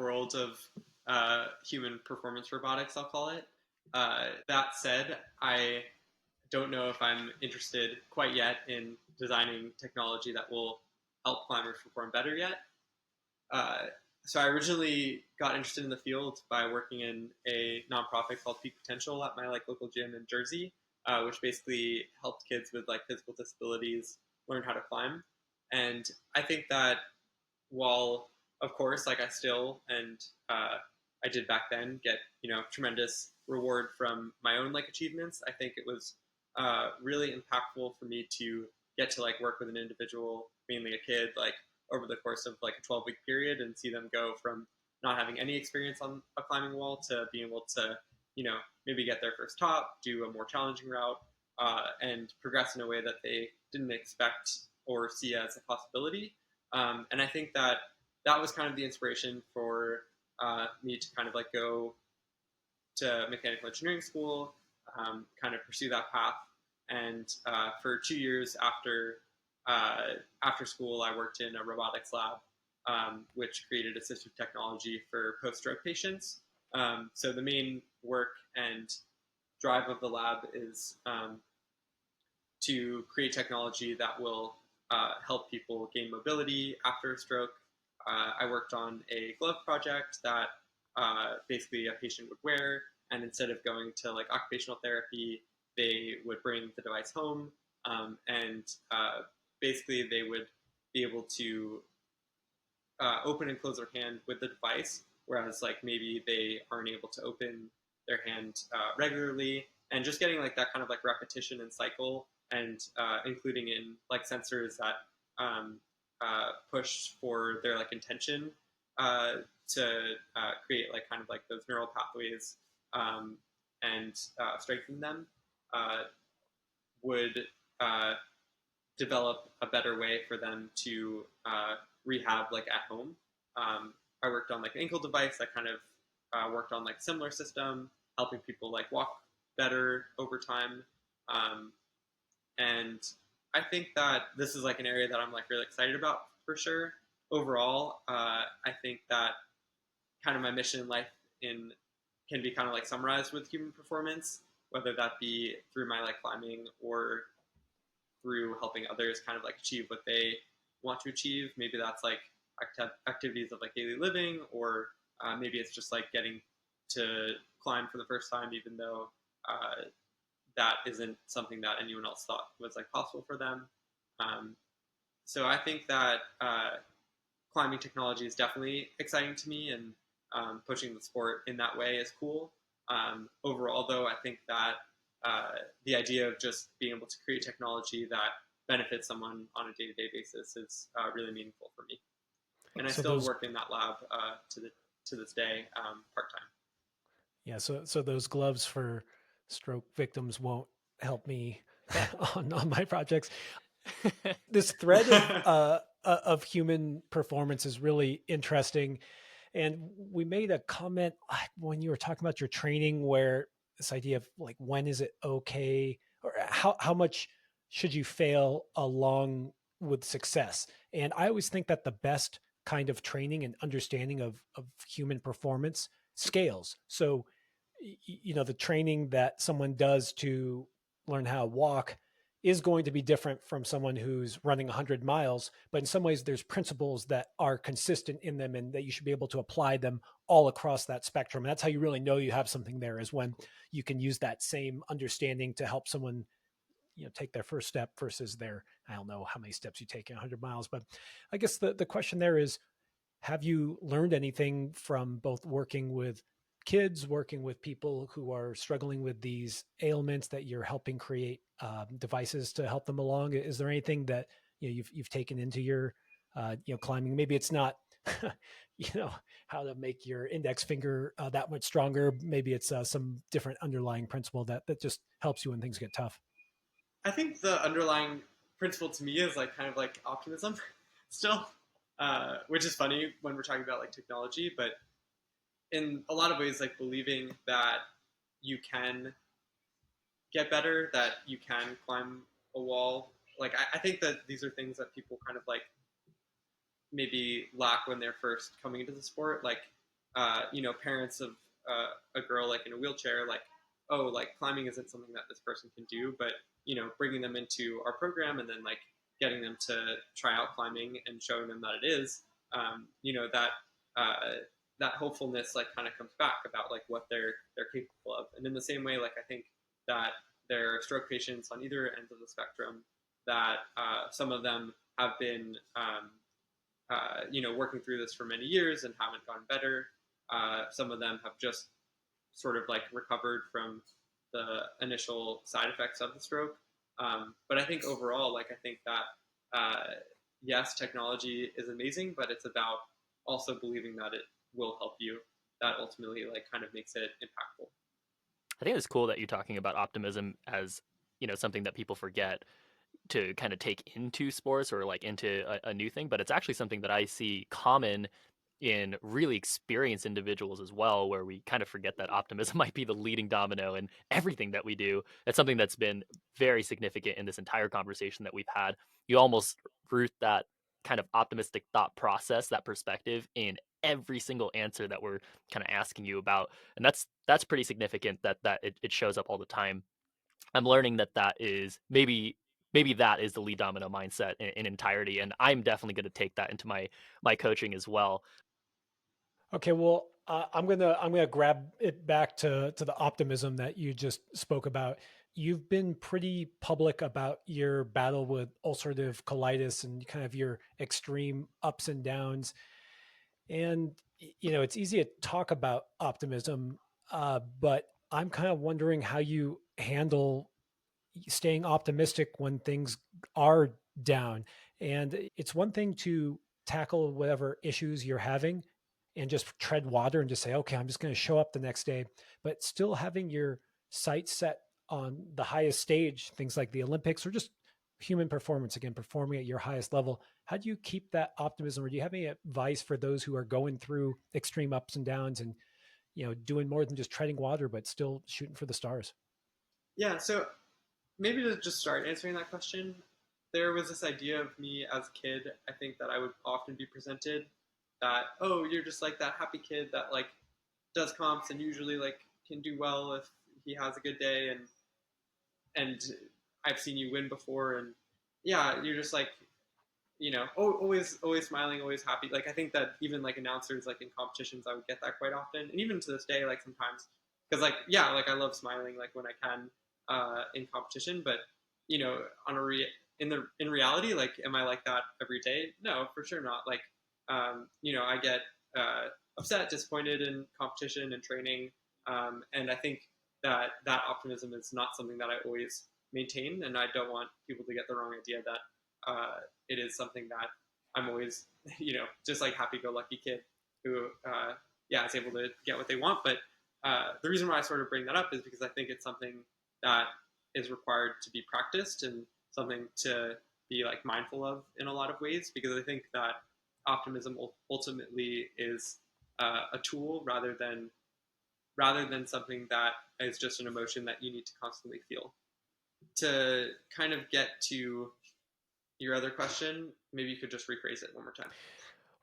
world of human performance robotics, I'll call it. That said, I don't know if I'm interested quite yet in designing technology that will help climbers perform better yet. Uh, so I originally got interested in the field by working in a nonprofit called Peak Potential at my like local gym in Jersey, which basically helped kids with like physical disabilities learn how to climb. And I think that while of course like I still and I did back then get, tremendous reward from my own like achievements. I think it was really impactful for me to get to like work with an individual, mainly a kid, like over the course of like a 12-week period, and see them go from not having any experience on a climbing wall to being able to, maybe get their first top, do a more challenging route, and progress in a way that they didn't expect or see as a possibility. And I think that that was kind of the inspiration for me to kind of like go to mechanical engineering school, kind of pursue that path. And for 2 years after school, I worked in a robotics lab, which created assistive technology for post-stroke patients. So the main work and drive of the lab is to create technology that will help people gain mobility after a stroke. I worked on a glove project that basically a patient would wear, and instead of going to like occupational therapy, they would bring the device home, and basically they would be able to open and close their hand with the device, whereas like maybe they aren't able to open their hand regularly, and just getting like that kind of like repetition and cycle, and including in like sensors that push for their like intention to create like kind of like those neural pathways, and strengthen them, would develop a better way for them to rehab like at home. I worked on like an ankle device that kind of worked on like similar system, helping people like walk better over time. And I think that this is like an area that I'm like really excited about for sure. Overall, I think that kind of my mission in life in can be kind of like summarized with human performance, whether that be through my like climbing or through helping others kind of like achieve what they want to achieve. Maybe that's like activities of like daily living, or maybe it's just like getting to climb for the first time, even though that isn't something that anyone else thought was like possible for them. Um, so I think that climbing technology is definitely exciting to me, and pushing the sport in that way is cool. Overall, though, I think that the idea of just being able to create technology that benefits someone on a day-to-day basis is really meaningful for me. And I So still those, work in that lab to this day, part time. yeah, so those gloves for stroke victims won't help me on my projects. This thread of human performance is really interesting. And we made a comment when you were talking about your training, where this idea of like, when is it okay, or how much should you fail along with success? And I always think that the best kind of training and understanding of human performance scales. So, the training that someone does to learn how to walk is going to be different from someone who's running 100 miles, but in some ways there's principles that are consistent in them and that you should be able to apply them all across that spectrum. And that's how you really know you have something there, is when you can use that same understanding to help someone take their first step versus their, I don't know how many steps you take in 100 miles. But I guess the question there is, have you learned anything from both working with kids, working with people who are struggling with these ailments that you're helping create devices to help them along? Is there anything that you've taken into your climbing? Maybe it's not how to make your index finger that much stronger. Maybe it's some different underlying principle that just helps you when things get tough. I think the underlying principle to me is like kind of like optimism still, which is funny when we're talking about like technology, but in a lot of ways, like believing that you can get better, that you can climb a wall. Like I think that these are things that people kind of like maybe lack when they're first coming into the sport. Like, parents of a girl like in a wheelchair, like, oh, like climbing isn't something that this person can do, but bringing them into our program and then like getting them to try out climbing and showing them that it is, that that hopefulness like kind of comes back about like what they're capable of. And in the same way, like I think that there are stroke patients on either end of the spectrum that some of them have been working through this for many years and haven't gotten better. Some of them have just sort of like recovered from the initial side effects of the stroke. But I think overall, like I think that yes, technology is amazing, but it's about also believing that it will help you. That ultimately like kind of makes it impactful. I think it's cool that you're talking about optimism as, something that people forget to kind of take into sports or like into a new thing, but it's actually something that I see common in really experienced individuals as well, where we kind of forget that optimism might be the leading domino in everything that we do. It's something that's been very significant in this entire conversation that we've had. You almost root that kind of optimistic thought process, that perspective in every single answer that we're kind of asking you about. And that's pretty significant that it shows up all the time. I'm learning that is maybe that is the lead domino mindset in entirety, and I'm definitely going to take that into my coaching as well. Okay, well, I'm gonna grab it back to the optimism that you just spoke about. You've been pretty public about your battle with ulcerative colitis and kind of your extreme ups and downs. And it's easy to talk about optimism, but I'm kind of wondering how you handle staying optimistic when things are down. And it's one thing to tackle whatever issues you're having and just tread water and just say, okay, I'm just going to show up the next day. But still having your sights set on the highest stage, things like the Olympics or just human performance, again, performing at your highest level. How do you keep that optimism? Or do you have any advice for those who are going through extreme ups and downs and, doing more than just treading water, but still shooting for the stars? Yeah, so maybe to just start answering that question, there was this idea of me as a kid, I think that I would often be presented that, oh, you're just like that happy kid that like does comps and usually like can do well if he has a good day and I've seen you win before and yeah, you're just like always smiling, always happy. Like I think that even like announcers like in competitions, I would get that quite often, and even to this day, like sometimes because like yeah, like I love smiling like when I can in competition, but on in reality, like am I like that every day? No, for sure not. Like I get upset, disappointed in competition and training, and I think that optimism is not something that I always maintain, and I don't want people to get the wrong idea that it is something that I'm always, just like happy-go-lucky kid who, yeah, is able to get what they want. But the reason why I sort of bring that up is because I think it's something that is required to be practiced and something to be like mindful of in a lot of ways. Because I think that optimism ultimately is a tool rather than something that is just an emotion that you need to constantly feel. To kind of get to your other question, maybe you could just rephrase it one more time.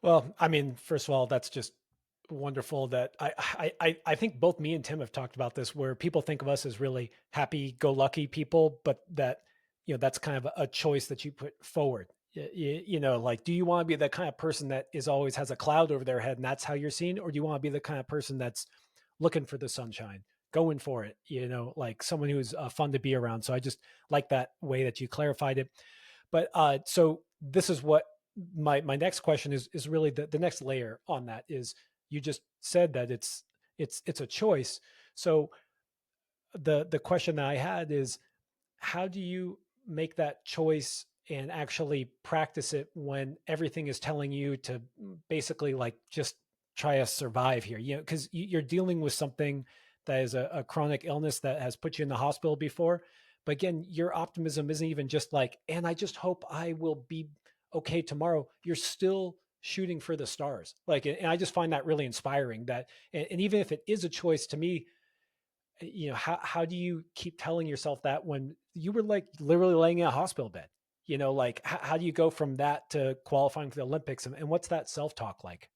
Well, I mean, first of all, that's just wonderful that I think both me and Tim have talked about this where people think of us as really happy go lucky people, but that, that's kind of a choice that you put forward. Like, do you want to be the kind of person that is always has a cloud over their head and that's how you're seen? Or do you want to be the kind of person that's looking for the sunshine, going for it, like someone who's fun to be around. So I just like that way that you clarified it. But so this is what my next question is really the next layer on that is you just said that it's a choice. So the question that I had is how do you make that choice and actually practice it when everything is telling you to basically like just try to survive here, because you're dealing with something that is a chronic illness that has put you in the hospital before. But again, your optimism isn't even just like, and I just hope I will be okay tomorrow. You're still shooting for the stars. Like, and I just find that really inspiring that, and even if it is a choice to me, how do you keep telling yourself that when you were like literally laying in a hospital bed, like how do you go from that to qualifying for the Olympics, and what's that self-talk like?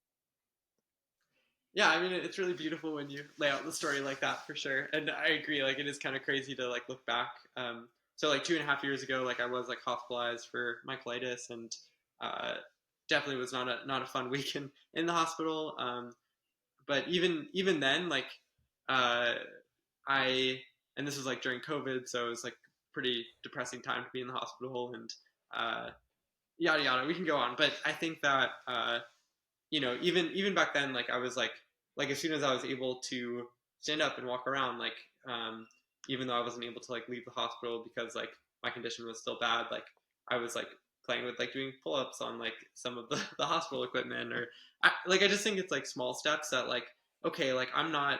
Yeah, I mean, it's really beautiful when you lay out the story like that for sure. And I agree, like it is kind of crazy to like look back. So like 2.5 years ago, like I was like hospitalized for my colitis, and uh, definitely was not a fun week in the hospital. But even then, like uh, I and this was like during COVID, so it was like pretty depressing time to be in the hospital and uh, yada yada. We can go on, but I think that even back then, like I was like like as soon as I was able to stand up and walk around, like even though I wasn't able to like leave the hospital because like my condition was still bad, like I was like playing with like doing pull-ups on like some of the hospital equipment, or I just think it's like small steps that like, okay, like I'm not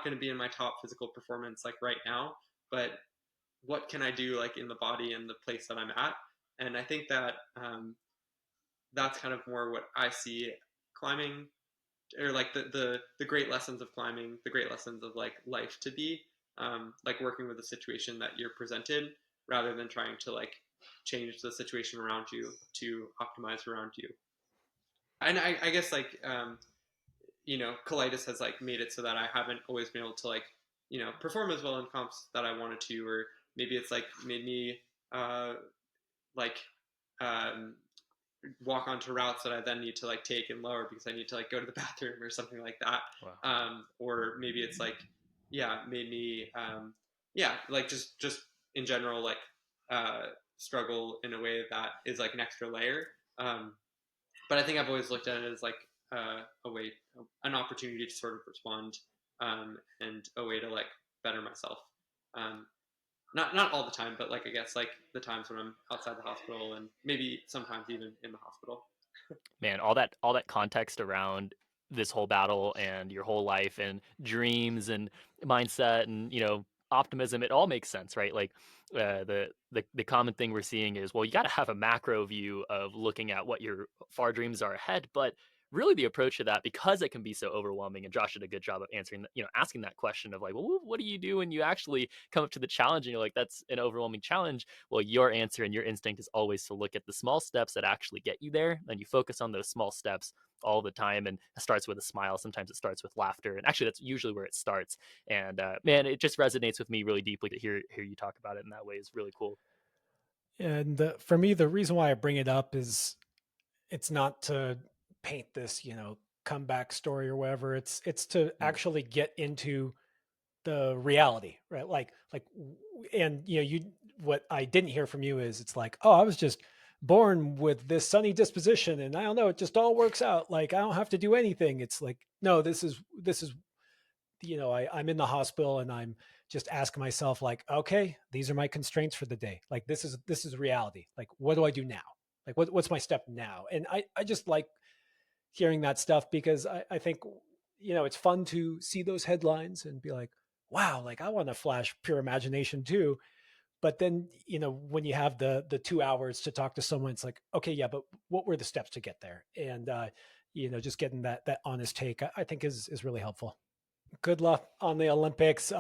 going to be in my top physical performance like right now, but what can I do like in the body and the place that I'm at? And I think that that's kind of more what I see climbing, or like the great lessons of climbing, the great lessons of like life to be, like working with the situation that you're presented rather than trying to like change the situation around you to optimize around you. And I guess like colitis has like made it so that I haven't always been able to like perform as well in comps that I wanted to, or maybe it's like made me like um, walk onto routes that I then need to like take and lower because I need to like go to the bathroom or something like that. Wow. Or maybe it's like, yeah, made me, yeah, like just in general, like struggle in a way that is like an extra layer. But I think I've always looked at it as like a way, an opportunity to sort of respond, and a way to like better myself. Um, not all the time, but like I guess like the times when I'm outside the hospital and maybe sometimes even in the hospital. Man, all that context around this whole battle and your whole life and dreams and mindset and optimism, it all makes sense, right? Like the common thing we're seeing is, well, you got to have a macro view of looking at what your far dreams are ahead, but really the approach to that, because it can be so overwhelming, and Josh did a good job of answering asking that question of like, well, what do you do when you actually come up to the challenge and you're like, that's an overwhelming challenge? Well, your answer and your instinct is always to look at the small steps that actually get you there, and you focus on those small steps all the time. And it starts with a smile, sometimes it starts with laughter, and actually that's usually where it starts. And man, it just resonates with me really deeply to hear you talk about it in that way. Is really cool. And for me, the reason why I bring it up is it's not to paint this, comeback story or whatever. It's to Mm. actually get into the reality, right? And you, what I didn't hear from you is it's like, oh, I was just born with this sunny disposition, and I don't know, it just all works out. Like I don't have to do anything. It's like, no, this is I'm in the hospital and I'm just asking myself like, okay, these are my constraints for the day. Like this is reality. Like what do I do now? Like what's my step now? And I just like hearing that stuff because I think it's fun to see those headlines and be like, wow, like I want to flash pure imagination too. But then when you have the 2 hours to talk to someone, it's like, okay, yeah, but what were the steps to get there? And just getting that honest take, I think is really helpful. Good luck on the Olympics.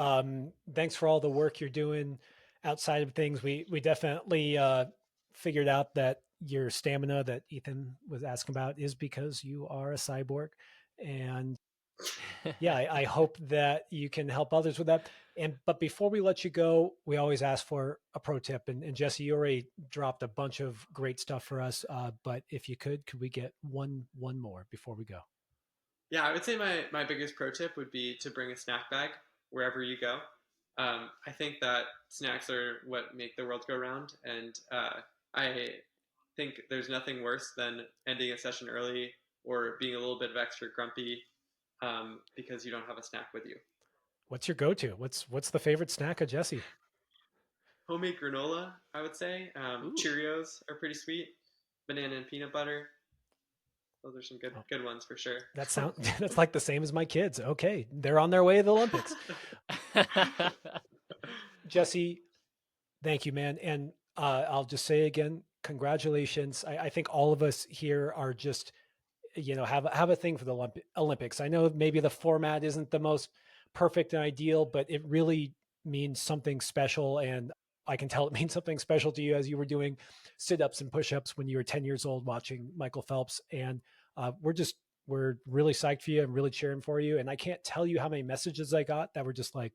Thanks for all the work you're doing outside of things. We definitely figured out that your stamina that Ethan was asking about is because you are a cyborg, and yeah, I hope that you can help others with that. But before we let you go, we always ask for a pro tip. And Jesse, you already dropped a bunch of great stuff for us. But if you could we get one more before we go? Yeah, I would say my biggest pro tip would be to bring a snack bag wherever you go. I think that snacks are what make the world go round, and I think there's nothing worse than ending a session early or being a little bit of extra grumpy because you don't have a snack with you. What's your go-to? What's the favorite snack of Jesse? Homemade granola, I would say. Ooh. Cheerios are pretty sweet. Banana and peanut butter. Those are some Oh, good ones for sure. that sound that's like the same as my kids. Okay, they're on their way to the Olympics. Jesse, thank you, man. And I'll just say again, congratulations. I think all of us here are just, have a thing for the Olympics. I know maybe the format isn't the most perfect and ideal, but it really means something special. And I can tell it means something special to you as you were doing sit ups and push ups when you were 10 years old watching Michael Phelps. And we're really psyched for you and really cheering for you. And I can't tell you how many messages I got that were just like,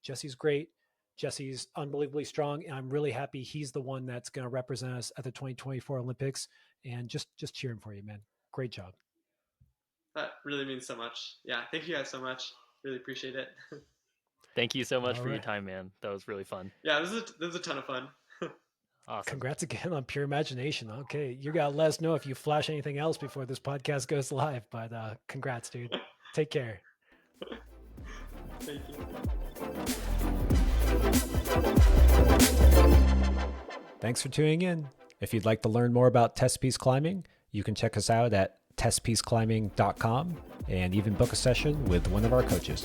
Jesse's great. Jesse's unbelievably strong, and I'm really happy he's the one that's going to represent us at the 2024 Olympics. And just cheering for you, man. Great job. That really means so much. Yeah, thank you guys so much. Really appreciate it. Thank you so much All for your right. time, man. That was really fun. Yeah, this is a ton of fun. Awesome. Congrats again on Pure Imagination. Okay, you got to let us know if you flash anything else before this podcast goes live. But congrats, dude. Take care. Thank you. Thanks for tuning in. If you'd like to learn more about Testpiece climbing, you can check us out at testpiececlimbing.com and even book a session with one of our coaches.